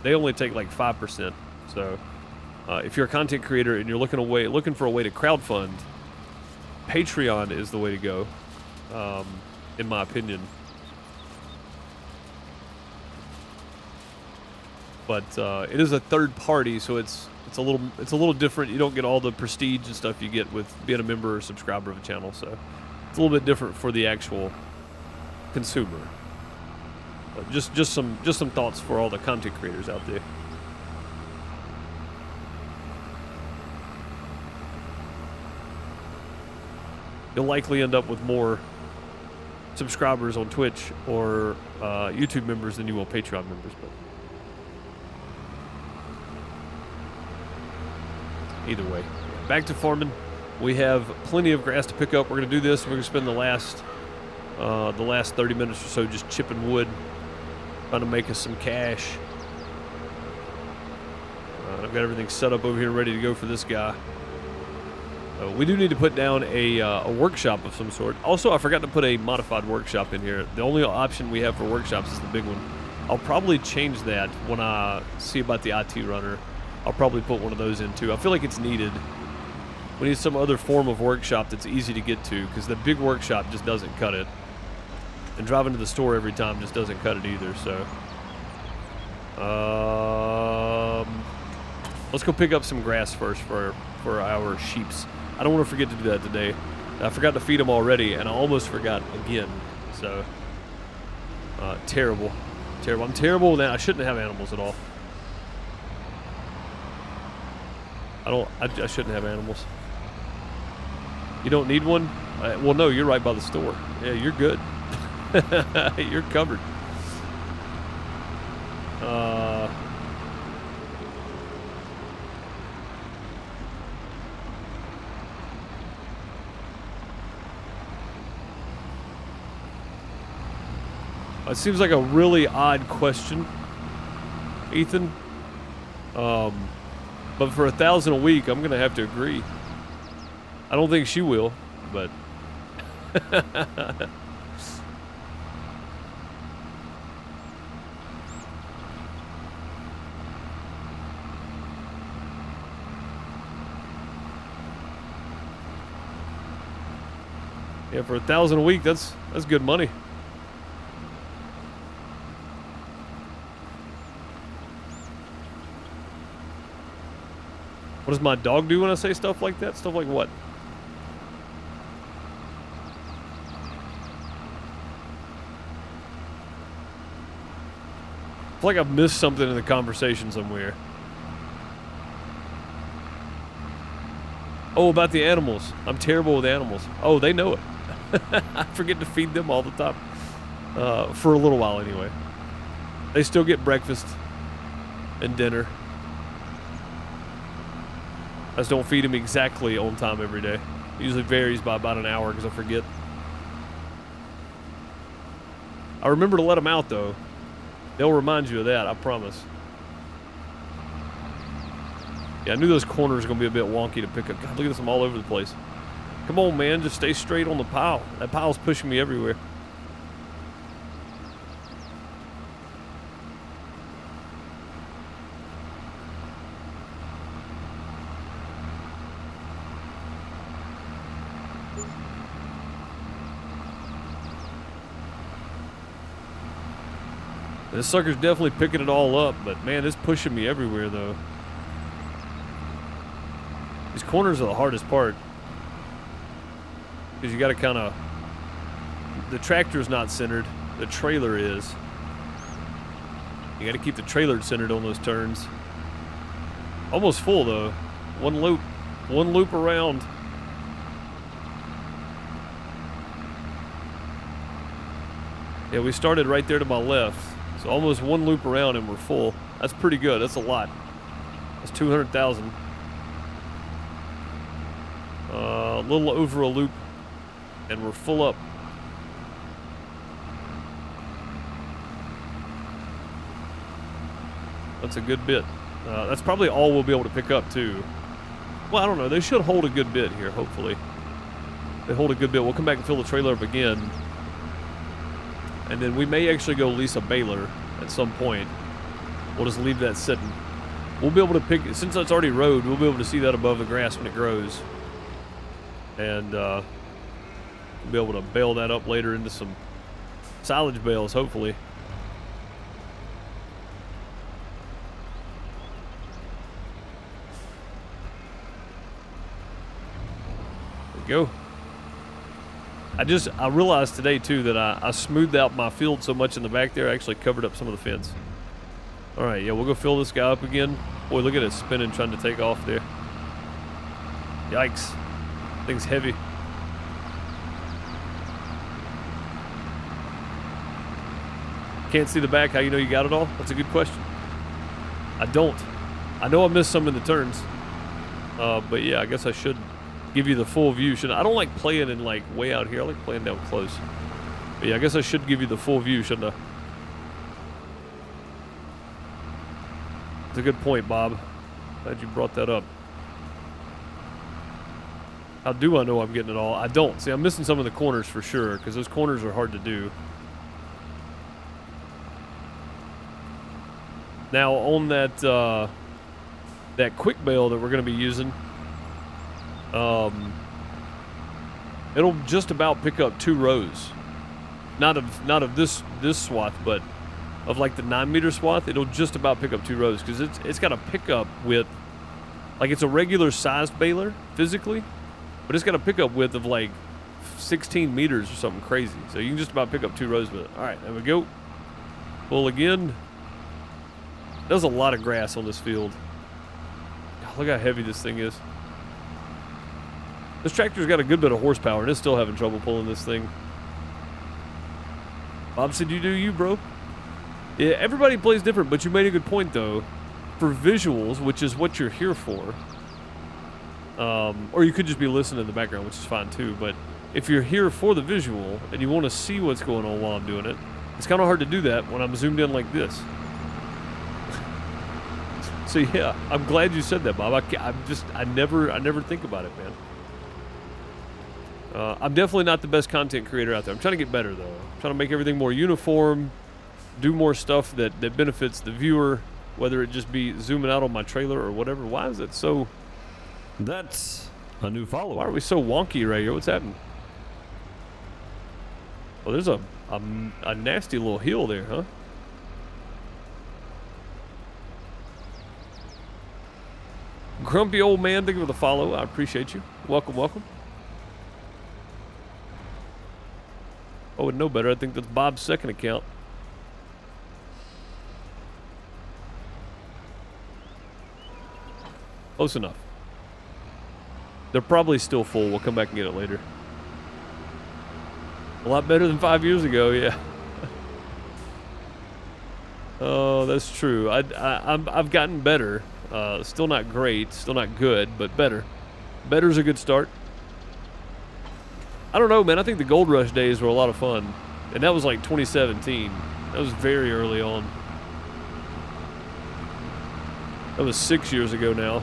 Speaker 1: They only take like 5%. So if you're a content creator and you're looking for a way to crowdfund, Patreon is the way to go, in my opinion. But it is a third party, so it's a little different. You don't get all the prestige and stuff you get with being a member or subscriber of a channel. So it's a little bit different for the actual consumer. But just some thoughts for all the content creators out there. You'll likely end up with more subscribers on Twitch or YouTube members than you will Patreon members, but either way. Back to farming. We have plenty of grass to pick up. We're going to do this. We're going to spend the last 30 minutes or so just chipping wood, trying to make us some cash. I've got everything set up over here ready to go for this guy. We do need to put down a workshop of some sort. Also, I forgot to put a modified workshop in here. The only option we have for workshops is the big one. I'll probably change that when I see about the IT runner. I'll probably put one of those in too. I feel like it's needed. We need some other form of workshop that's easy to get to, because the big workshop just doesn't cut it. And driving to the store every time just doesn't cut it either, so. Let's go pick up some grass first for our sheeps. I don't want to forget to do that today. I forgot to feed them already, and I almost forgot again. So, terrible. Terrible. I'm terrible with that. I shouldn't have animals at all. I shouldn't have animals. You don't need one? Well, no, you're right by the store. Yeah, you're good. You're covered. It seems like a really odd question, Ethan. But for 1,000 a week, I'm gonna have to agree. I don't think she will, but yeah, for 1,000 a week, that's good money. What does my dog do when I say stuff like that? Stuff like what? I feel like I've missed something in the conversation somewhere. Oh, about the animals. I'm terrible with animals. Oh, they know it. I forget to feed them all the time. For a little while anyway. They still get breakfast and dinner. I just don't feed them exactly on time every day. It usually varies by about an hour because I forget. I remember to let them out though. They'll remind you of that, I promise. Yeah, I knew those corners were going to be a bit wonky to pick up. God, look at this, I'm all over the place. Come on, man, just stay straight on the pile. That pile's pushing me everywhere. This sucker's definitely picking it all up, but man, it's pushing me everywhere though. These corners are the hardest part. Because you gotta kinda... The tractor's not centered, the trailer is. You gotta keep the trailer centered on those turns. Almost full though. One loop around. Yeah, we started right there to my left. So almost one loop around and we're full. That's pretty good. That's a lot. That's 200,000. A little over a loop and we're full up. That's a good bit. That's probably all we'll be able to pick up too. Well, I don't know. They should hold a good bit here, hopefully. They hold a good bit. We'll come back and fill the trailer up again. And then we may actually go lease a baler at some point. We'll just leave that sitting. We'll be able to pick, since it's already rode, we'll be able to see that above the grass when it grows. And we'll be able to bale that up later into some silage bales, hopefully. There we go. I realized today too that I smoothed out my field so much in the back there, I actually covered up some of the fence. All right, yeah, we'll go fill this guy up again. Boy, look at it spinning, trying to take off there. Yikes. Thing's heavy. Can't see the back. How you know you got it all? That's a good question. I don't. I know I missed some in the turns. But yeah, I guess I should give you the full view. I don't like playing in like way out here. I like playing down close. But yeah, I guess I should give you the full view, shouldn't I? That's a good point, Bob. Glad you brought that up. How do I know I'm getting it all? I don't. See, I'm missing some of the corners for sure, because those corners are hard to do. Now, on that that quick bale that we're going to be using, it'll just about pick up 2 rows. Not of this swath, but of like the 9-meter swath, it'll just about pick up 2 rows, because it's got a pickup width, like it's a regular sized baler physically, but it's got a pickup width of like 16 meters or something crazy. So you can just about pick up 2 rows with it. All right, there we go. Pull again. There's a lot of grass on this field. God, look how heavy this thing is. This tractor's got a good bit of horsepower and it's still having trouble pulling this thing. Bob said you do you, bro. Yeah, everybody plays different, but you made a good point though. For visuals, which is what you're here for, or you could just be listening in the background, which is fine too, but if you're here for the visual and you want to see what's going on while I'm doing it, it's kind of hard to do that when I'm zoomed in like this. So yeah, I'm glad you said that, Bob. I never think about it, man. I'm definitely not the best content creator out there. I'm trying to get better though. I'm trying to make everything more uniform, do more stuff that benefits the viewer, whether it just be zooming out on my trailer or whatever. Why is it so?
Speaker 2: That's a new follower.
Speaker 1: Why are we so wonky right here? What's happening? Oh, there's a nasty little hill there, huh? Grumpy old man, thank you for the follow. I appreciate you. Welcome, welcome. I would know better. I think that's Bob's second account. Close enough. They're probably still full. We'll come back and get it later. A lot better than 5 years ago, yeah. Oh, that's true. I've gotten better. Still not great, still not good, but better. Better's a good start. I don't know, man. I think the Gold Rush days were a lot of fun. And that was like 2017. That was very early on. That was 6 years ago now.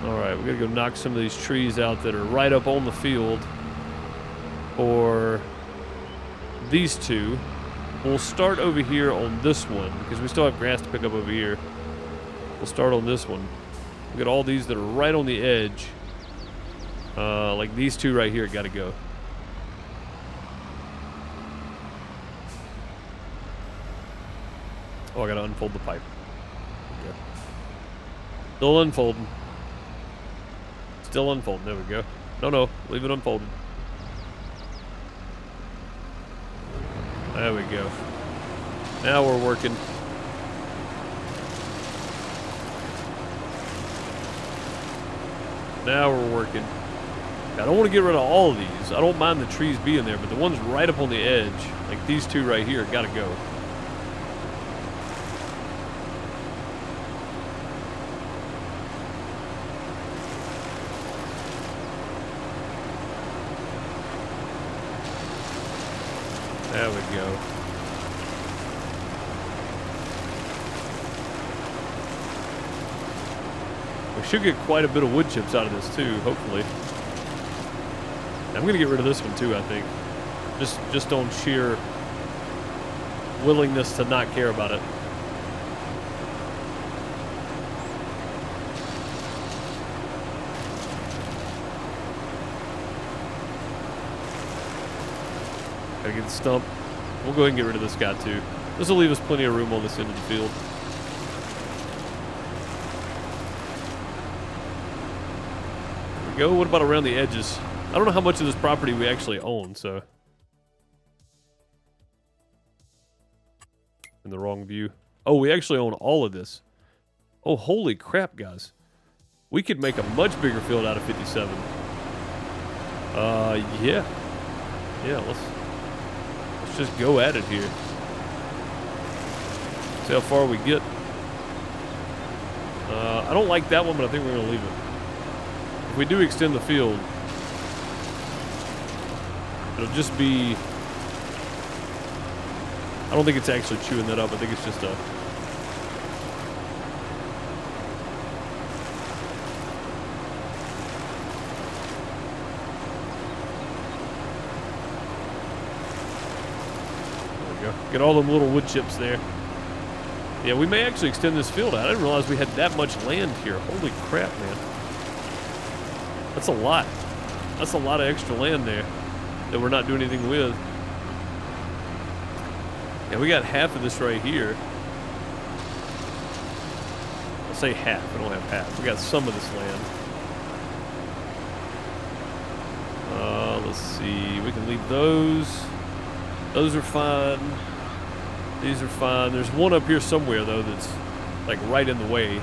Speaker 1: Alright, we gotta go knock some of these trees out that are right up on the field. Or these two. We'll start over here on this one, because we still have grass to pick up over here. We'll start on this one. We've got all these that are right on the edge. Like these two right here gotta go. Oh, I gotta unfold the pipe. Okay. Still unfolding. Still unfolding. There we go. No, leave it unfolded. There we go. Now we're working. Now we're working. I don't want to get rid of all of these. I don't mind the trees being there, but the ones right up on the edge, like these two right here, gotta go. There we go. We should get quite a bit of wood chips out of this too, hopefully. I'm gonna get rid of this one too, I think. Just on sheer willingness to not care about it. Gotta get the stump. We'll go ahead and get rid of this guy too. This will leave us plenty of room on this end of the field. There we go. What about around the edges? I don't know how much of this property we actually own, so. In the wrong view. Oh, we actually own all of this. Oh, holy crap, guys. We could make a much bigger field out of 57. Yeah. Yeah, let's just go at it here. See how far we get. I don't like that one, but I think we're gonna leave it. If we do extend the field, it'll just be... I don't think it's actually chewing that up. I think it's just a... There we go. Get all them little wood chips there. Yeah, we may actually extend this field out. I didn't realize we had that much land here. Holy crap, man. That's a lot. That's a lot of extra land there that we're not doing anything with. Yeah, we got half of this right here. I'll say half. We don't have half. We got some of this land. Let's see. We can leave those. Those are fine. These are fine. There's one up here somewhere, though, that's like right in the way.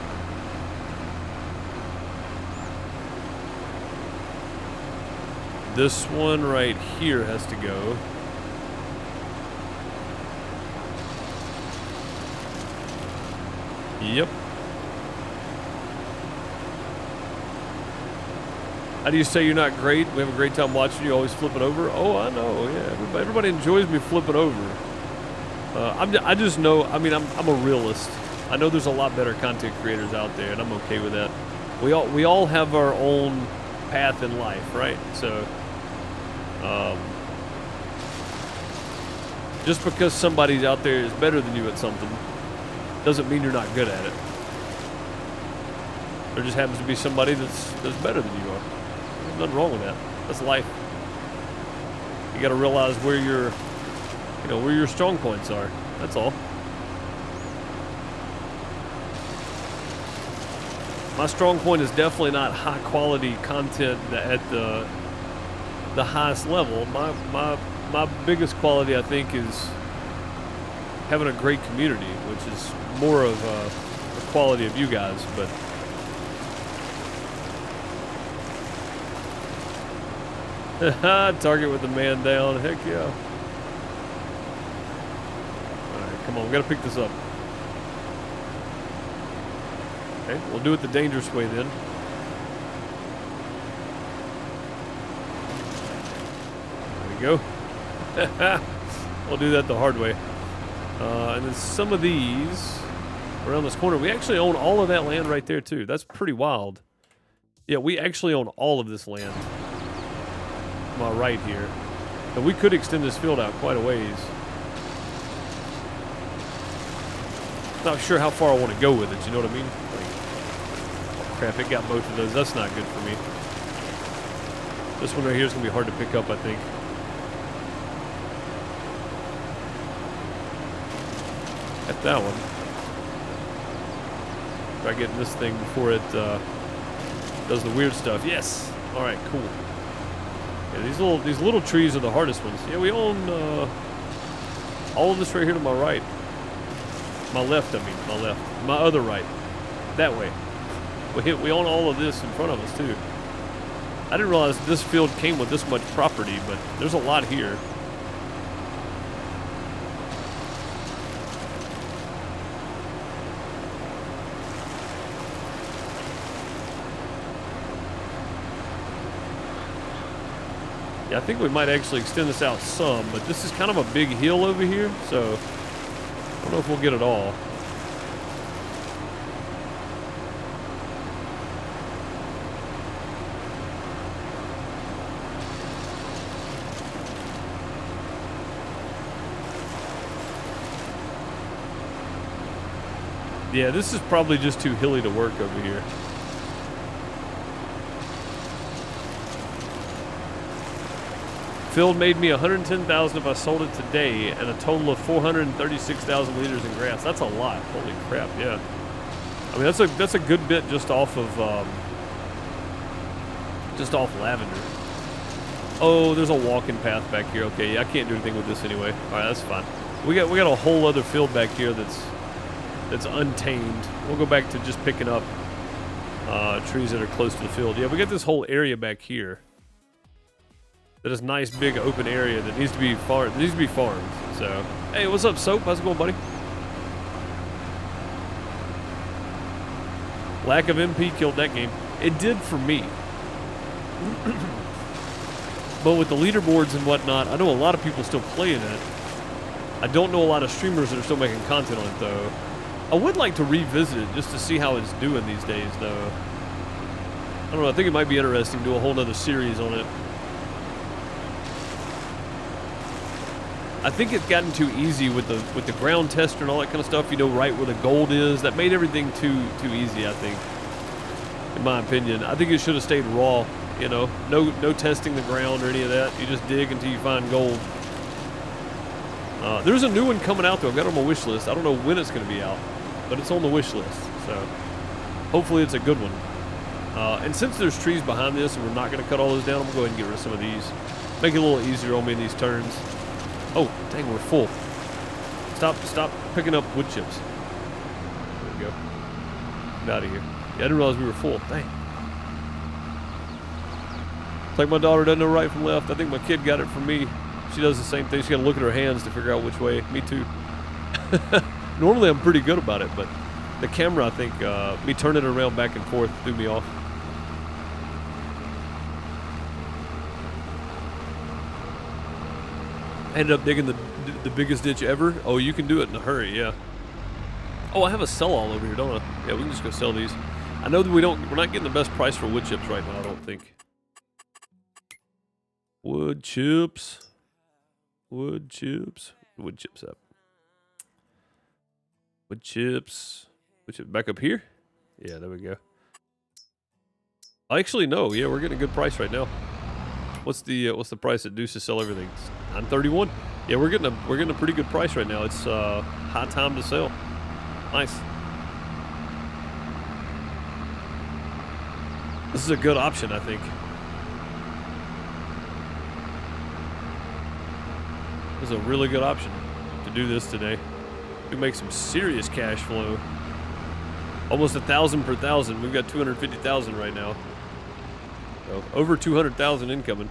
Speaker 1: This one right here has to go. Yep. How do you say you're not great? We have a great time watching you always flip it over. Oh, I know. Yeah, everybody enjoys me flipping over. I just know. I mean, I'm a realist. I know there's a lot better content creators out there, and I'm okay with that. We all have our own path in life, right? So, just because somebody's out there is better than you at something doesn't mean you're not good at it. There just happens to be somebody that's better than you are. There's nothing wrong with that. That's life. You got to realize where your strong points are. That's all. My strong point is definitely not high quality content at the highest level. My biggest quality, I think, is having a great community, which is more of the quality of you guys. But target with the man down. Heck yeah. Alright, come on, we gotta pick this up. Okay, we'll do it the dangerous way then. There we go. We'll do that the hard way. And then some of these around this corner, we actually own all of that land right there too. That's pretty wild. Yeah, we actually own all of this land. To my right here. And we could extend this field out quite a ways. Not sure how far I want to go with it, you know what I mean? Like, oh crap, it got both of those. That's not good for me. This one right here is going to be hard to pick up, I think. At that one. Try getting this thing before it does the weird stuff. Yes! Alright, cool. Yeah, these little trees are the hardest ones. Yeah, we own all of this right here to my right. My left, I mean. My left. My other right. That way. We own all of this in front of us, too. I didn't realize this field came with this much property, but there's a lot here. Yeah, I think we might actually extend this out some, but this is kind of a big hill over here, so I don't know if we'll get it all. Yeah, this is probably just too hilly to work over here. Field made me $110,000 if I sold it today, and a total of 436,000 liters in grass. That's a lot. Holy crap! Yeah. I mean, that's a good bit just off of lavender. Oh, there's a walking path back here. Okay, yeah, I can't do anything with this anyway. All right, that's fine. We got a whole other field back here that's untamed. We'll go back to just picking up trees that are close to the field. Yeah, we got this whole area back here. That is nice big open area that needs to be farmed. So, hey, what's up, Soap? How's it going, buddy? Lack of MP killed that game. It did for me. But with the leaderboards and whatnot, I know a lot of people still playing it. I don't know a lot of streamers that are still making content on it, though. I would like to revisit it just to see how it's doing these days, though. I don't know. I think it might be interesting to do a whole nother series on it. I think it's gotten too easy with the ground tester and all that kind of stuff. You know, right where the gold is. That made everything too easy, I think. In my opinion, I think it should have stayed raw. You know, no testing the ground or any of that. You just dig until you find gold. There's a new one coming out though. I've got it on my wish list. I don't know when it's going to be out, but it's on the wish list. So hopefully it's a good one. And since there's trees behind this and we're not going to cut all those down, I'm going to go ahead and get rid of some of these. Make it a little easier on me in these turns. Oh, dang, we're full. Stop picking up wood chips. There we go. Get out of here. Yeah, I didn't realize we were full. Dang. It's like my daughter doesn't know right from left. I think my kid got it from me. She does the same thing. She got to look at her hands to figure out which way. Me too. Normally I'm pretty good about it, but the camera, I think, me turning it around back and forth threw me off. I ended up digging the biggest ditch ever. Oh, you can do it in a hurry, yeah. Oh, I have a sell all over here, don't I? Yeah, we can just go sell these. I know that we're not getting the best price for wood chips right now, I don't think. Wood chips. Wood chips. Wood chips up. Wood chips. Wood chips back up here? Yeah, there we go. Actually, no. Yeah, we're getting a good price right now. What's the price at Deuces sell everything? $9.31. Yeah, we're getting a pretty good price right now. It's high time to sell. Nice. This is a good option, I think. This is a really good option to do this today. We make some serious cash flow. Almost 1,000 per thousand. We've got 250,000 right now. So over 200,000 incoming.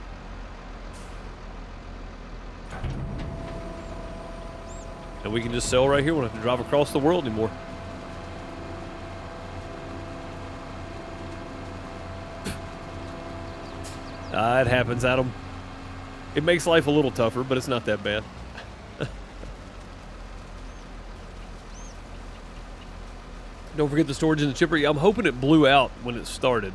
Speaker 1: And we can just sell right here. We don't have to drive across the world anymore. It happens, Adam. It makes life a little tougher, but it's not that bad. Don't forget the storage in the chipper. Yeah, I'm hoping it blew out when it started.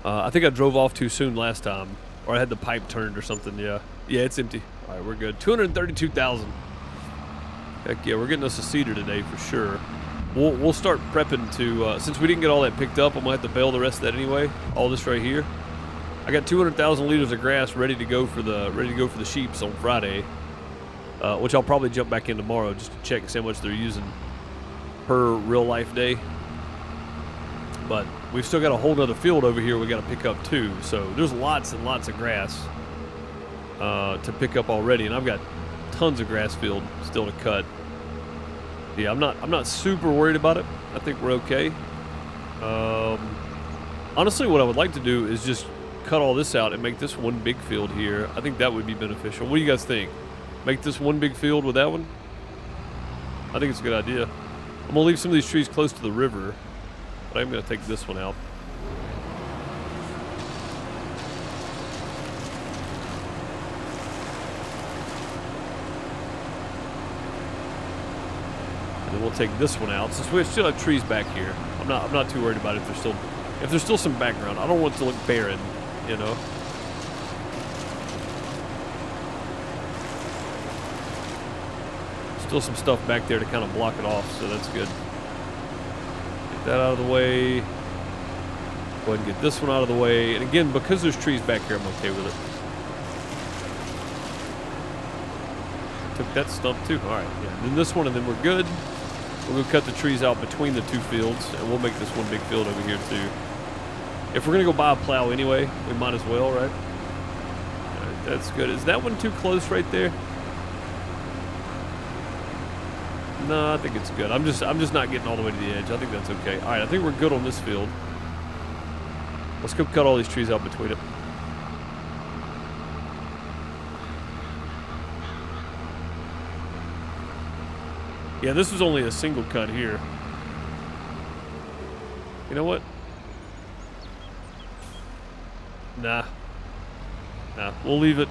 Speaker 1: I think I drove off too soon last time. Or I had the pipe turned or something, yeah. Yeah, it's empty. All right, we're good. 232,000. Heck yeah, we're getting us a seeder today for sure. We'll start prepping to, since we didn't get all that picked up, I'm gonna have to bale the rest of that anyway. All this right here. I got 200,000 liters of grass ready to go for the sheeps on Friday, which I'll probably jump back in tomorrow just to check and see how much they're using per real life day. But we've still got a whole other field over here we got to pick up too. So there's lots and lots of grass to pick up already, and I've got tons of grass field still to cut. Yeah, I'm not super worried about it. I think we're okay. Honestly, what I would like to do is just cut all this out and make this one big field here. I think that would be beneficial. What do you guys think? Make this one big field with that one? I think it's a good idea. I'm gonna leave some of these trees close to the river, but I'm gonna take this one out. And then we'll take this one out since we still have trees back here. I'm not too worried about it if there's still some background. I don't want it to look barren, you know. Still some stuff back there to kind of block it off, so that's good. Get that out of the way. Go ahead and get this one out of the way. And again, because there's trees back here, I'm okay with it. Took that stump too. All right, yeah. Then this one, and then we're good. We'll go cut the trees out between the two fields, and we'll make this one big field over here too. If we're gonna go buy a plow anyway, we might as well, right? All right, that's good. Is that one too close right there? No, I think it's good. I'm just not getting all the way to the edge. I think that's okay. All right, I think we're good on this field. Let's go cut all these trees out between it. Yeah, this was only a single cut here. You know what? Nah, we'll leave it.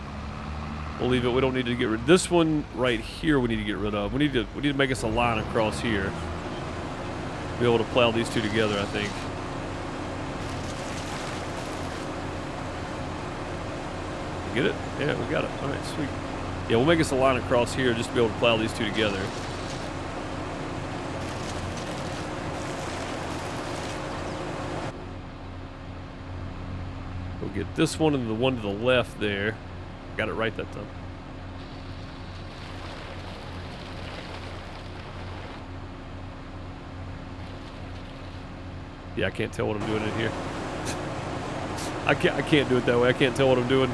Speaker 1: We'll leave it. We don't need to get rid of this one right here. We need to get rid of. We need to make us a line across here. Be able to plow these two together, I think. Get it? Yeah, we got it. All right, sweet. Yeah, we'll make us a line across here just to be able to plow these two together. We'll get this one and the one to the left there. Got it right that time. Yeah, I can't tell what I'm doing in here. I can't do it that way. I can't tell what I'm doing.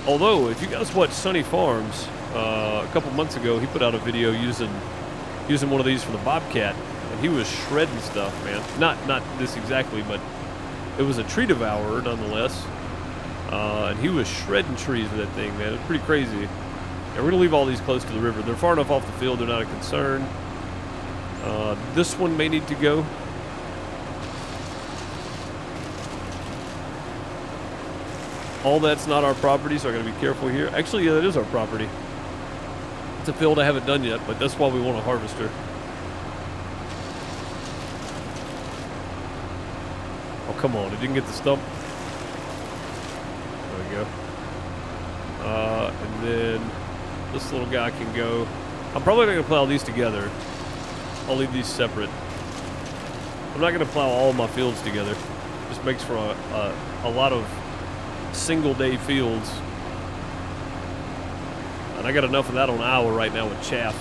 Speaker 1: Although, if you guys watch Sunny Farms, a couple months ago, he put out a video using one of these for the Bobcat, and he was shredding stuff, man. Not this exactly, but it was a tree devourer nonetheless. And he was shredding trees with that thing, man. It was pretty crazy. And we're gonna leave all these close to the river. They're far enough off the field, they're not a concern. This one may need to go. All that's not our property, so I gotta be careful here. Actually, yeah, that is our property. It's a field I haven't done yet, but that's why we want a harvester. Oh, come on, it didn't get the stump. There we go. And then this little guy can go. I'm probably not gonna plow these together. I'll leave these separate. I'm not gonna plow all my fields together. Just makes for a lot of single day fields. And I got enough of that on Iowa right now with chaff.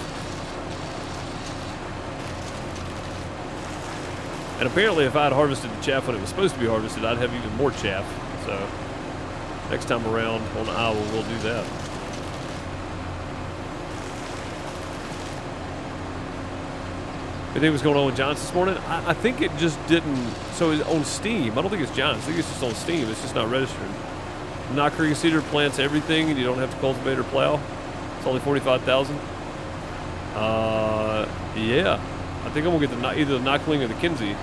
Speaker 1: And apparently if I had harvested the chaff when it was supposed to be harvested, I'd have even more chaff. So next time around on Iowa, we'll do that. Anything was going on with John's this morning? I think it just didn't. So it's on Steam. I don't think it's John's. I think it's just on Steam. It's just not registered. Knockering Cedar plants everything, and you don't have to cultivate or plow. It's only 45,000. Yeah. I think I'm gonna get either the Knockling or the Kinsey. I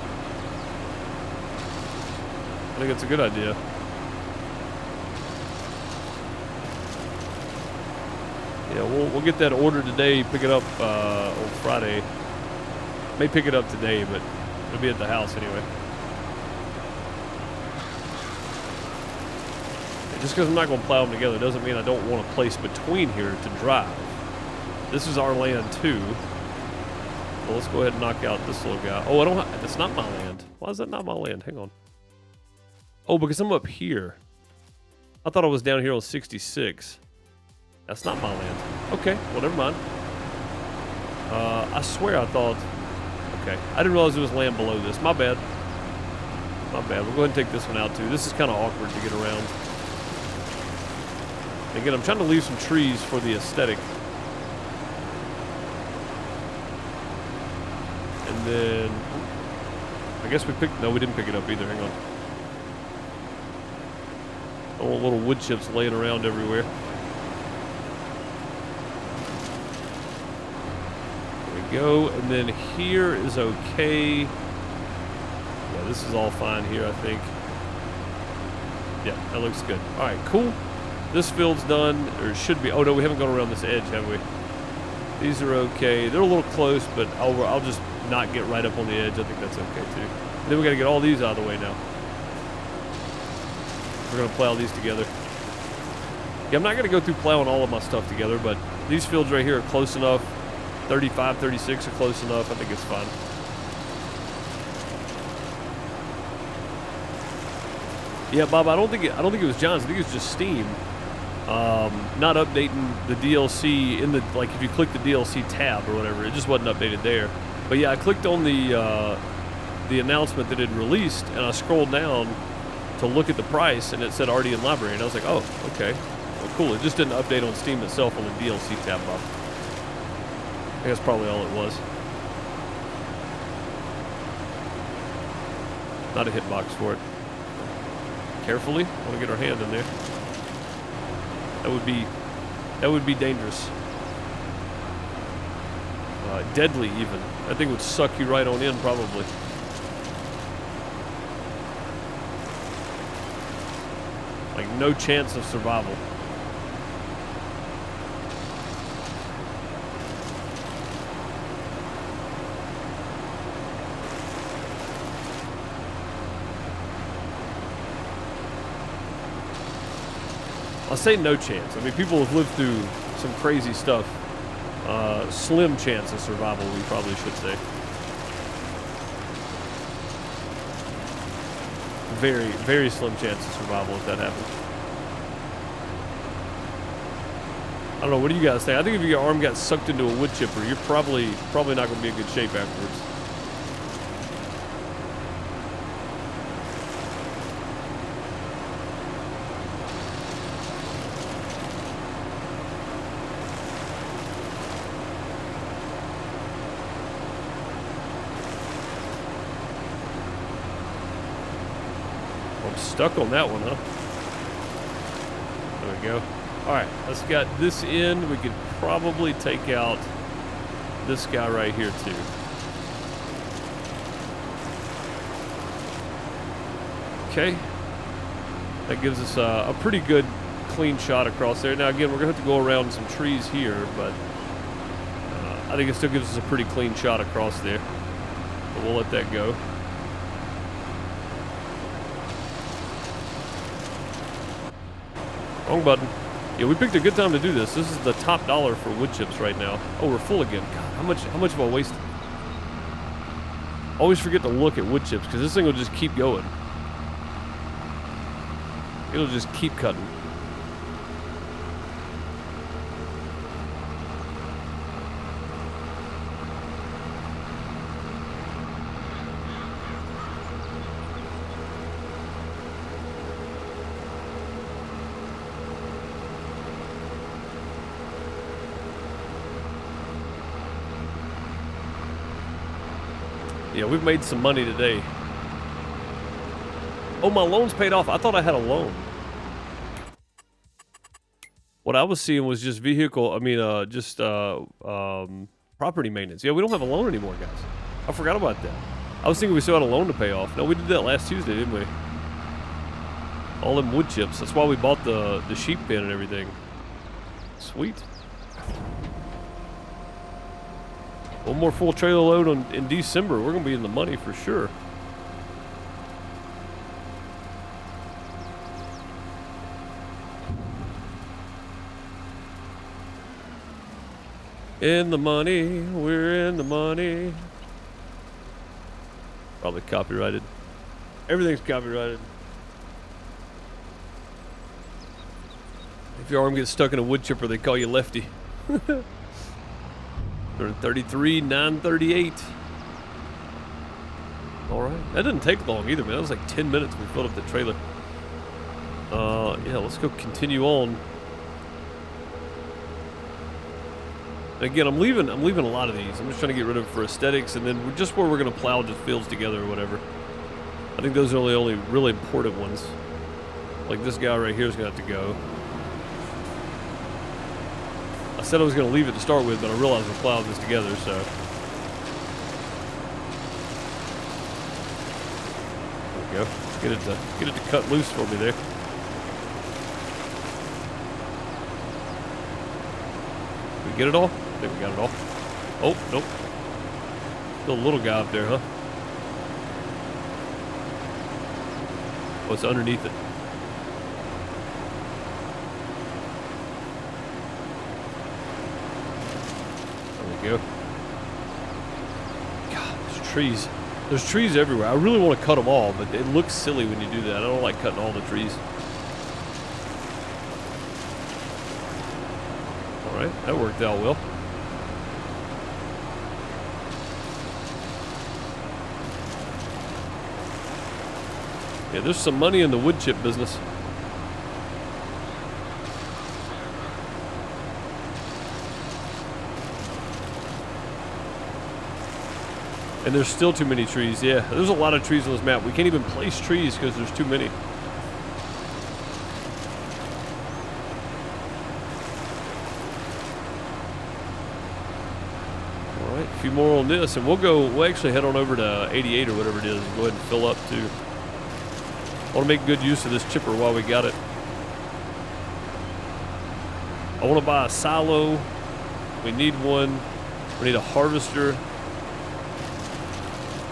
Speaker 1: think that's a good idea. Yeah, we'll get that order today. Pick it up on Friday. May pick it up today, but it'll be at the house anyway. Just because I'm not going to plow them together doesn't mean I don't want a place between here to drive. This is our land too. Well, let's go ahead and knock out this little guy. Oh, I don't have, that's not my land. Why is that not my land? Hang on. Oh, because I'm up here. I thought I was down here on 66. That's not my land. Okay, well, never mind. I swear I thought... Okay, I didn't realize there was land below this. My bad. My bad. We'll go ahead and take this one out too. This is kind of awkward to get around. Again, I'm trying to leave some trees for the aesthetic. And then... I guess we picked... No, we didn't pick it up either. Hang on. I want little wood chips laying around everywhere. Go, and then here is okay. Yeah, this is all fine here, I think. Yeah, that looks good. All right, cool. This field's done, or should be. Oh no, we haven't gone around this edge, have we? These are okay. They're a little close, but I'll just not get right up on the edge. I think that's okay too. And then we got to get all these out of the way now. We're gonna plow these together. Yeah, I'm not gonna go through plowing all of my stuff together, but these fields right here are close enough. 35, 36 are close enough. I think it's fine. Yeah, Bob, I don't think it was John's. I think it was just Steam. Not updating the DLC in the, like, if you click the DLC tab or whatever, it just wasn't updated there. But yeah, I clicked on the announcement that it released, and I scrolled down to look at the price, and it said already in library, and I was like, oh, okay, well, cool. It just didn't update on Steam itself on the DLC tab, Bob. I think that's probably all it was. Not a hitbox for it. Carefully, I want to get our hand in there. That would be dangerous. Deadly even. That thing would suck you right on in probably. Like no chance of survival. I'll say no chance. I mean, people have lived through some crazy stuff. Slim chance of survival, we probably should say. Very, very slim chance of survival if that happens. I don't know, what do you guys think? I think if your arm got sucked into a wood chipper, you're probably not going to be in good shape afterwards. Stuck on that one, huh? There we go. All right, let's get this in. We could probably take out this guy right here too. Okay. That gives us a pretty good clean shot across there. Now again, we're gonna have to go around some trees here, but I think it still gives us a pretty clean shot across there. But we'll let that go. Wrong button. Yeah, we picked a good time to do this. This is the top dollar for wood chips right now. Oh, we're full again. God, how much have I wasted? Always forget to look at wood chips because this thing will just keep going. It'll just keep cutting. Yeah, we've made some money today. Oh, my loan's paid off. I thought I had a loan. What I was seeing was just property maintenance. Yeah, we don't have a loan anymore, guys. I forgot about that. I was thinking we still had a loan to pay off. No, we did that last Tuesday, didn't we? All them wood chips. That's why we bought the sheep pen and everything. Sweet. One more full trailer load in December. We're going to be in the money for sure. In the money. We're in the money. Probably copyrighted. Everything's copyrighted. If your arm gets stuck in a wood chipper, they call you Lefty. 33, 938. All right, that didn't take long either, man. That was like 10 minutes. We filled up the trailer. Yeah, let's go continue on. Again, I'm leaving a lot of these. I'm just trying to get rid of them for aesthetics, and then just where we're gonna plow just fields together or whatever. I think those are the only really important ones. Like this guy right here is gonna have to go. I said I was going to leave it to start with, but I realized we're plowing this together, so. There we go. Get it to cut loose for me there. Did we get it all? I think we got it all. Oh, nope. Still a little guy up there, huh? Oh, it's underneath it. Go. God, there's trees everywhere. I really want to cut them all, but it looks silly when you do that. I don't like cutting all the trees. All right, that worked out well. Yeah, there's some money in the wood chip business. And there's still too many trees. Yeah, there's a lot of trees on this map. We can't even place trees because there's too many. All right, a few more on this, and we'll actually head on over to 88 or whatever it is and go ahead and fill up too. I want to make good use of this chipper while we got it. I want to buy a silo. We need one. We need a harvester.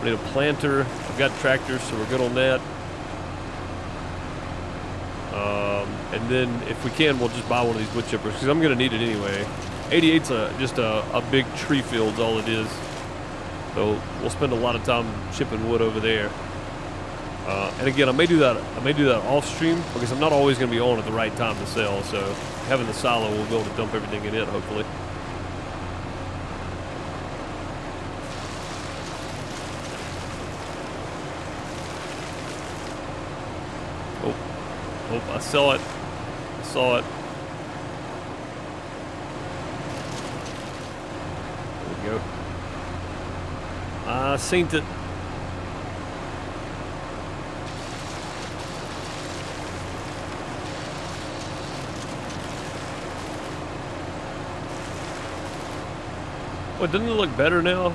Speaker 1: We need a planter. I've got tractors, so we're good on that. And then, if we can, we'll just buy one of these wood chippers, because I'm going to need it anyway. 88's just a big tree field is all it is. So, we'll spend a lot of time chipping wood over there. And again, I may do that off stream, because I'm not always going to be on at the right time to sell. So, having the silo, we'll be able to dump everything in it, hopefully. Oh, I saw it. I saw it. There we go. I seen it. Well, doesn't it look better now?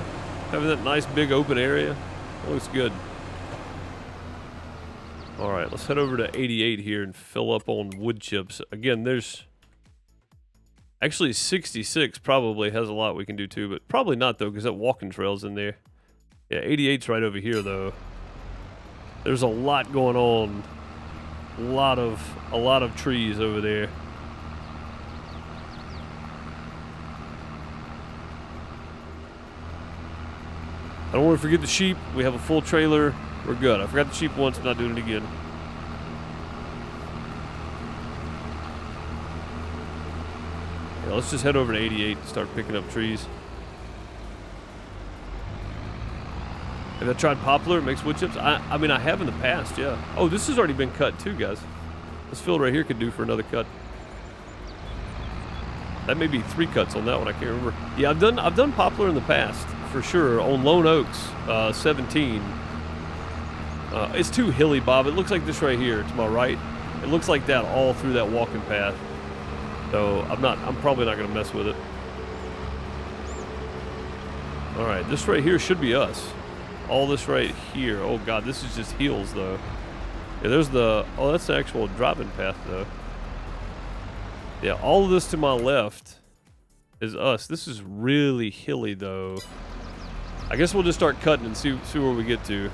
Speaker 1: Having that nice big open area? It looks good. All right, let's head over to 88 here and fill up on wood chips. Again, there's actually 66 probably has a lot we can do too, but probably not though because that walking trail's in there. Yeah, 88's right over here though. There's a lot going on. A lot of trees over there. I don't want to forget the sheep. We have a full trailer. We're good. I forgot the sheep once, I'm not doing it again. Yeah, let's just head over to 88 and start picking up trees. Have I tried poplar? It makes wood chips? I mean, I have in the past, yeah. Oh, this has already been cut too, guys. This field right here could do for another cut. That may be 3 cuts on that one. I can't remember. Yeah, I've done poplar in the past for sure on Lone Oaks 17. It's too hilly, Bob. It looks like this right here to my right. It looks like that all through that walking path. So I'm probably not gonna mess with it. All right, this right here should be us. All this right here. Oh God, this is just hills though. Yeah, there's the, oh, that's the actual driving path though. Yeah, all of this to my left is us. This is really hilly though. I guess we'll just start cutting and see where we get to.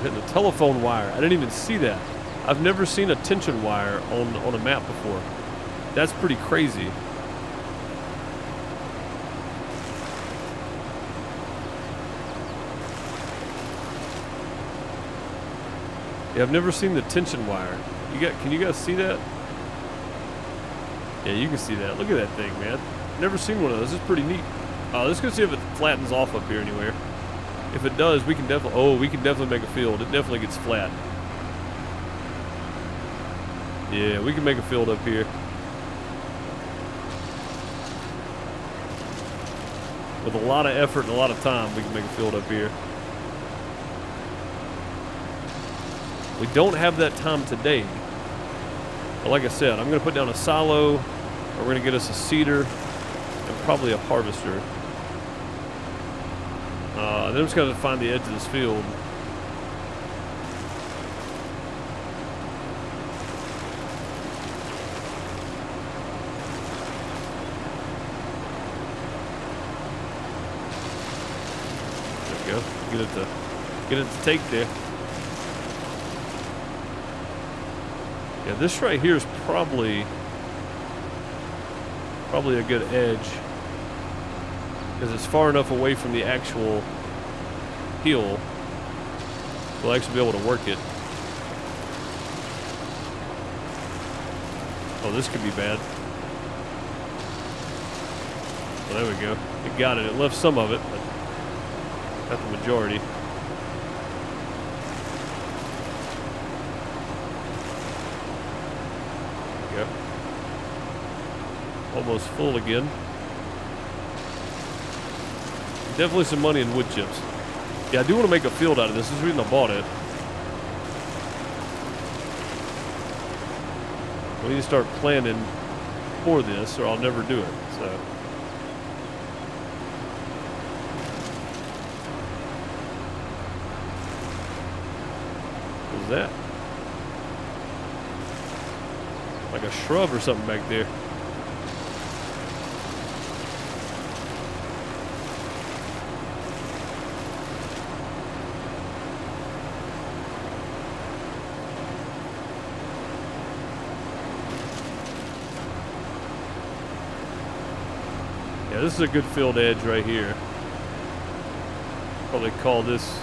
Speaker 1: Hitting the telephone wire. I didn't even see that. I've never seen a tension wire on a map before. That's pretty crazy. Yeah, I've never seen the tension wire. Can you guys see that? Yeah, you can see that. Look at that thing, man. Never seen one of those. This is pretty neat. Let's go see if it flattens off up here anywhere. If it does, we can definitely. Oh, we can definitely make a field. It definitely gets flat. Yeah, we can make a field up here. With a lot of effort and a lot of time, we can make a field up here. We don't have that time today. But like I said, I'm going to put down a silo. We're going to get us a seeder and probably a harvester. Then I'm just going to find the edge of this field. There we go. Get it to take there. Yeah, this right here is probably a good edge because it's far enough away from the actual hill. We'll actually be able to work it. Oh, this could be bad. Well, there we go. It got it. It left some of it, but not the majority. There we go. Almost full again. Definitely some money in wood chips. Yeah, I do want to make a field out of this. This is the reason I bought it. We need to start planning for this or I'll never do it. So. What is that? Like a shrub or something back there. Yeah, this is a good field edge right here. Probably call this.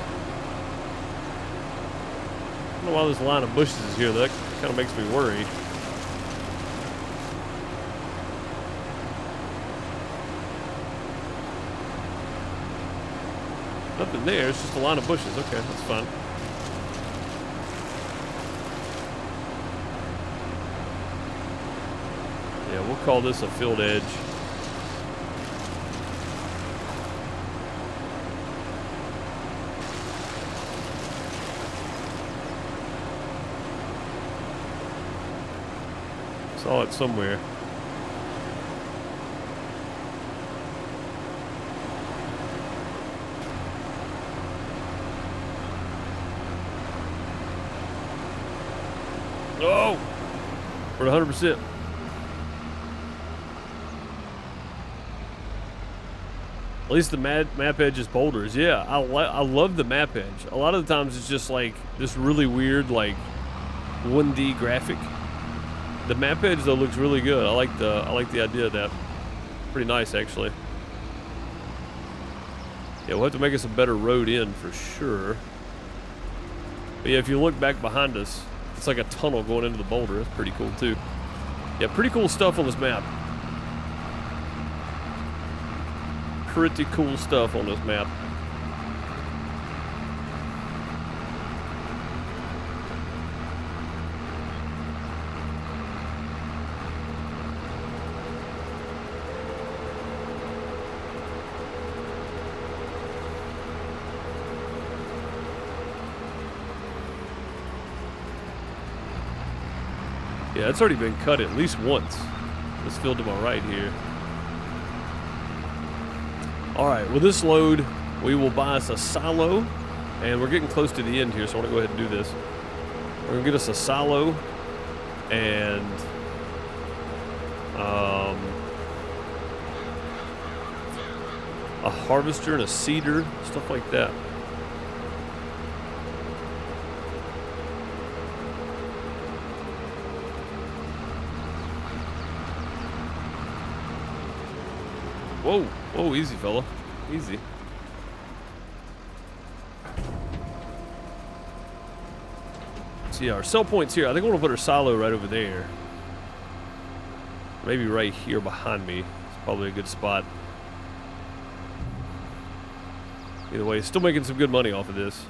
Speaker 1: I don't know why this line of bushes is here. That kind of makes me worry. Nothing there. It's just a line of bushes. Okay, that's fine. Yeah, we'll call this a field edge. Saw it somewhere. Oh! We're at 100%. At least the map edge is boulders. Yeah, I love the map edge. A lot of the times it's just like this really weird like 1D graphic. The map edge though looks really good. I like the idea of that. Pretty nice actually. Yeah, we'll have to make us a better road in for sure. But yeah, if you look back behind us, it's like a tunnel going into the boulder. That's pretty cool too. Yeah, pretty cool stuff on this map. Pretty cool stuff on this map. Yeah, it's already been cut at least once. This field to my right here. All right, with this load, we will buy us a silo, and we're getting close to the end here, so I want to go ahead and do this. We're gonna get us a silo and a harvester and a seeder, stuff like that. Whoa, whoa, easy, fella. Easy. See, our sell point's here. I think we're gonna put our silo right over there. Maybe right here behind me. It's probably a good spot. Either way, still making some good money off of this.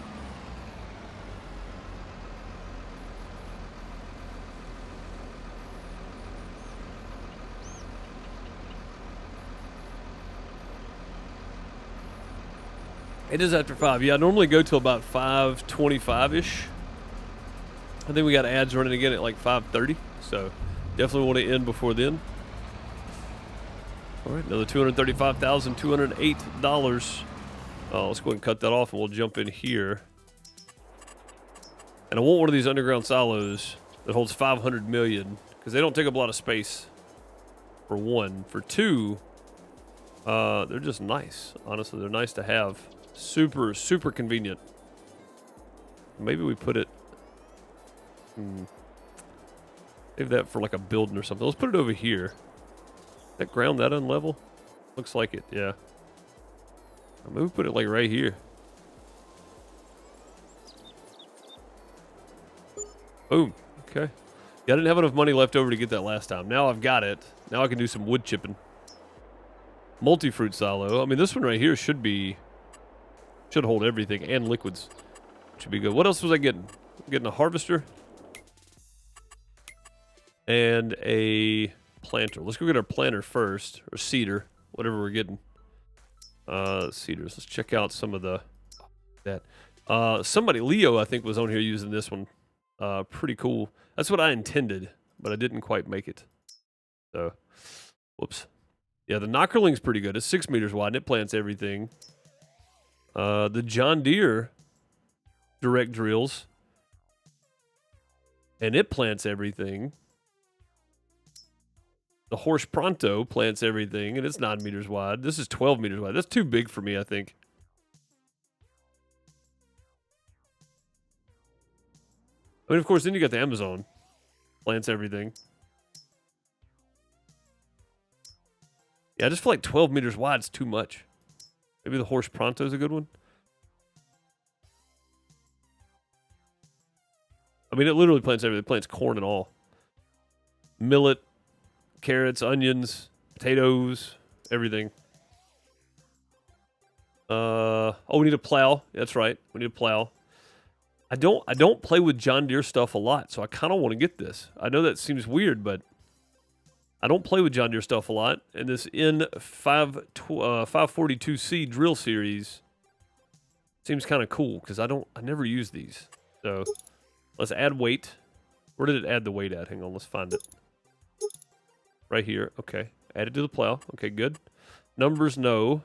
Speaker 1: It is after 5. Yeah, I normally go till about 5:25-ish. I think we got ads running again at like 5:30, so definitely want to end before then. All right, another $235,208. Let's go ahead and cut that off, and we'll jump in here. And I want one of these underground silos that holds 500 million, because they don't take up a lot of space, for one. For two, they're just nice. Honestly, they're nice to have. Super, super convenient. Maybe we put it... Save that for like a building or something. Let's put it over here. That ground that unlevel? Looks like it, yeah. Maybe we put it like right here. Boom. Okay. Yeah, I didn't have enough money left over to get that last time. Now I've got it. Now I can do some wood chipping. Multi-fruit silo. I mean, this one right here should hold everything and liquids. Should be good. What else was I getting? Getting a harvester and a planter. Let's go get our planter first, or seeder, whatever we're getting. Seeders. Let's check out some of that. Somebody, Leo, I think, was on here using this one. Pretty cool. That's what I intended, but I didn't quite make it. So, whoops. Yeah, the Knockerling's pretty good. It's 6 meters wide and it plants everything. The John Deere direct drills, and it plants everything. The Horse Pronto plants everything, and it's 9 meters wide. This is 12 meters wide. That's too big for me, I think. I mean, of course, then you got the Amazon. Plants everything. Yeah, I just feel like 12 meters wide is too much. Maybe the Horse Pronto is a good one. I mean, it literally plants everything. It plants corn and all. Millet, carrots, onions, potatoes, everything. Oh, we need a plow. That's right. We need a plow. I don't play with John Deere stuff a lot, so I kind of want to get this. I know that seems weird, but I don't play with John Deere stuff a lot. And this N542C drill series seems kind of cool because I never use these. So let's add weight. Where did it add the weight at? Hang on, let's find it. Right here. Okay. Add it to the plow. Okay, good. Numbers, no.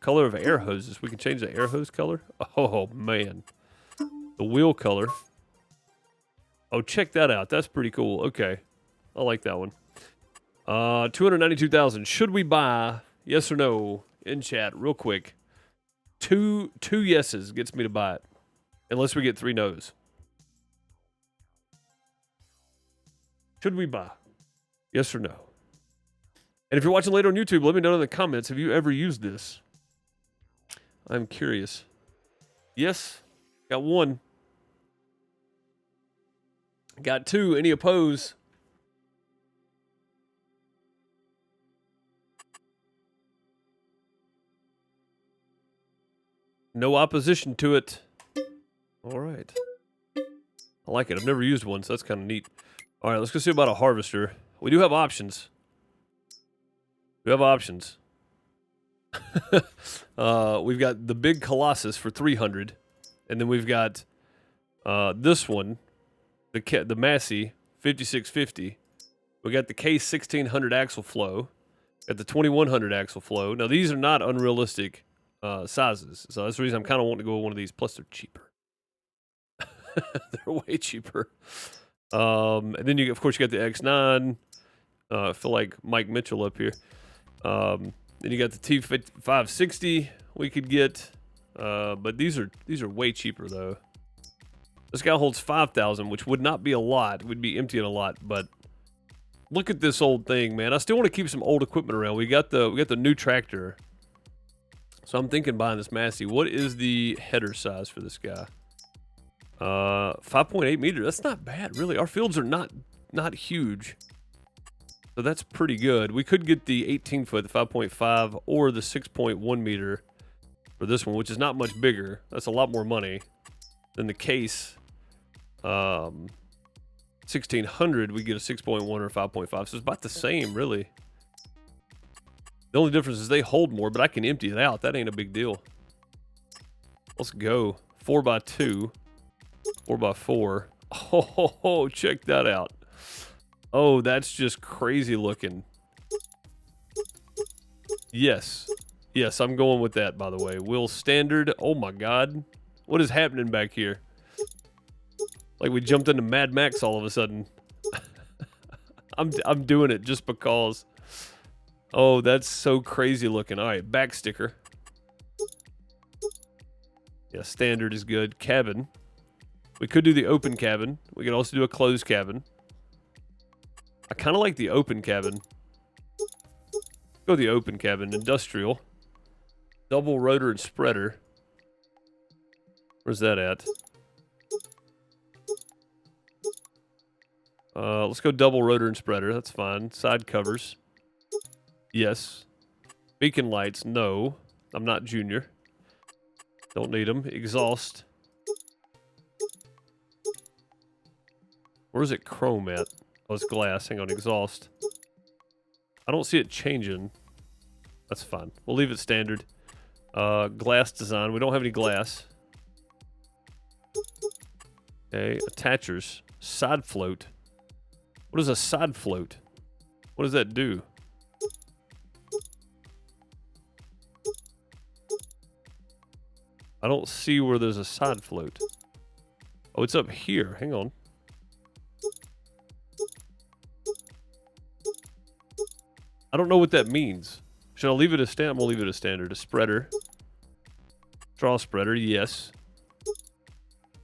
Speaker 1: Color of air hoses. We can change the air hose color. Oh, man. The wheel color. Oh, check that out. That's pretty cool. Okay. I like that one. 292,000. Should we buy? Yes or no? In chat, real quick. Two yeses gets me to buy it. Unless we get 3 no's. Should we buy? Yes or no? And if you're watching later on YouTube, let me know in the comments. Have you ever used this? I'm curious. Yes. Got 1. Got 2. Any oppose? No opposition to it. All right. I like it. I've never used one, so that's kind of neat. All right, let's go see about a harvester. We do have options. We have options. We've got the big Colossus for 300, and then we've got this one, the Massey 5650. We got the K1600 axle flow, got the 2100 axle flow. Now these are not unrealistic sizes, so that's the reason I'm kind of wanting to go with one of these. Plus they're cheaper. They're way cheaper. And then of course you got the X9. I feel like Mike Mitchell up here. Then you got the T560 we could get, but these are way cheaper though. This guy holds 5,000, which would not be a lot. We'd be emptying a lot, but look at this old thing, man. I still want to keep some old equipment around. We got the new tractor, so I'm thinking buying this Massey. What is the header size for this guy? 5.8 meters. That's not bad, really. Our fields are not huge. So that's pretty good. We could get the 18 foot, the 5.5, or the 6.1 meter for this one, which is not much bigger. That's a lot more money than the case. 1600, we get a 6.1 or 5.5. So it's about the same, really. The only difference is they hold more, but I can empty it out. That ain't a big deal. Let's go. 4x2, 4x4. Oh, check that out. Oh, that's just crazy looking. Yes. Yes, I'm going with that, by the way. Will standard. Oh, my God. What is happening back here? Like we jumped into Mad Max all of a sudden. I'm doing it just because. Oh, that's so crazy looking. All right, back sticker. Yeah, standard is good. Cabin. We could do the open cabin. We could also do a closed cabin. I kind of like the open cabin. Go the open cabin. Industrial. Double rotor and spreader. Where's that at? Let's go double rotor and spreader. That's fine. Side covers. Yes. Beacon lights. No. I'm not junior. Don't need them. Exhaust. Where's it chrome at? Oh, it's glass. Hang on. Exhaust. I don't see it changing. That's fine. We'll leave it standard. Glass design. We don't have any glass. Okay. Attachers. Side float. What is a side float? What does that do? I don't see where there's a side float. Oh, it's up here. Hang on. I don't know what that means. Should I leave it as standard? We'll leave it as standard. A spreader. Straw spreader, yes.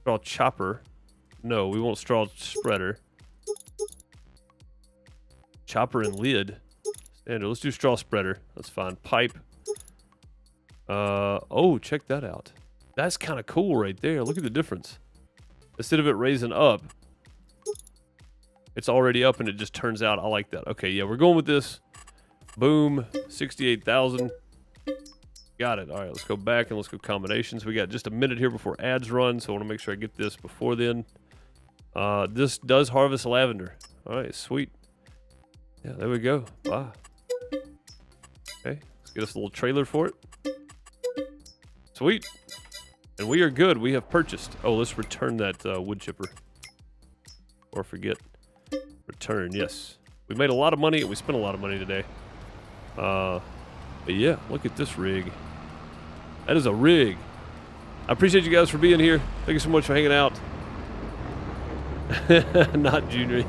Speaker 1: Straw chopper. No, we want straw spreader. Chopper and lid. Standard. Let's do straw spreader. That's fine. Pipe. Oh, check that out. That's kind of cool right there. Look at the difference. Instead of it raising up, it's already up and it just turns out. I like that. Okay, yeah, we're going with this. Boom. 68,000. Got it. All right, let's go back and let's go combinations. We got just a minute here before ads run, so I want to make sure I get this before then. This does harvest lavender. All right, sweet. Yeah, there we go. Wow. Okay, let's get us a little trailer for it. Sweet. And we are good. We have purchased. Oh, let's return that wood chipper. Or forget. Return, yes. We made a lot of money and we spent a lot of money today. But yeah, look at this rig. That is a rig. I appreciate you guys for being here. Thank you so much for hanging out. Not junior.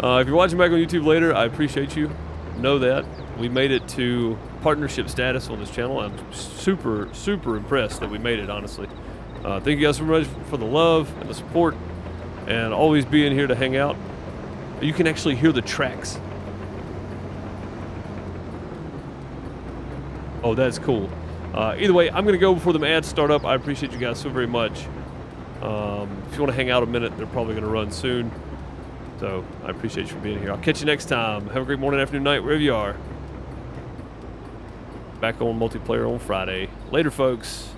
Speaker 1: If you're watching back on YouTube later, I appreciate you. Know that we made it to partnership status on this channel. I'm super, super impressed that we made it, honestly. Thank you guys so much for the love and the support and always being here to hang out. You can actually hear the tracks. Oh, that's cool. Either way, I'm going to go before the ads start up. I appreciate you guys so very much. If you want to hang out a minute, they're probably going to run soon. So I appreciate you for being here. I'll catch you next time. Have a great morning, afternoon, night, wherever you are. Back on multiplayer on Friday. Later, folks.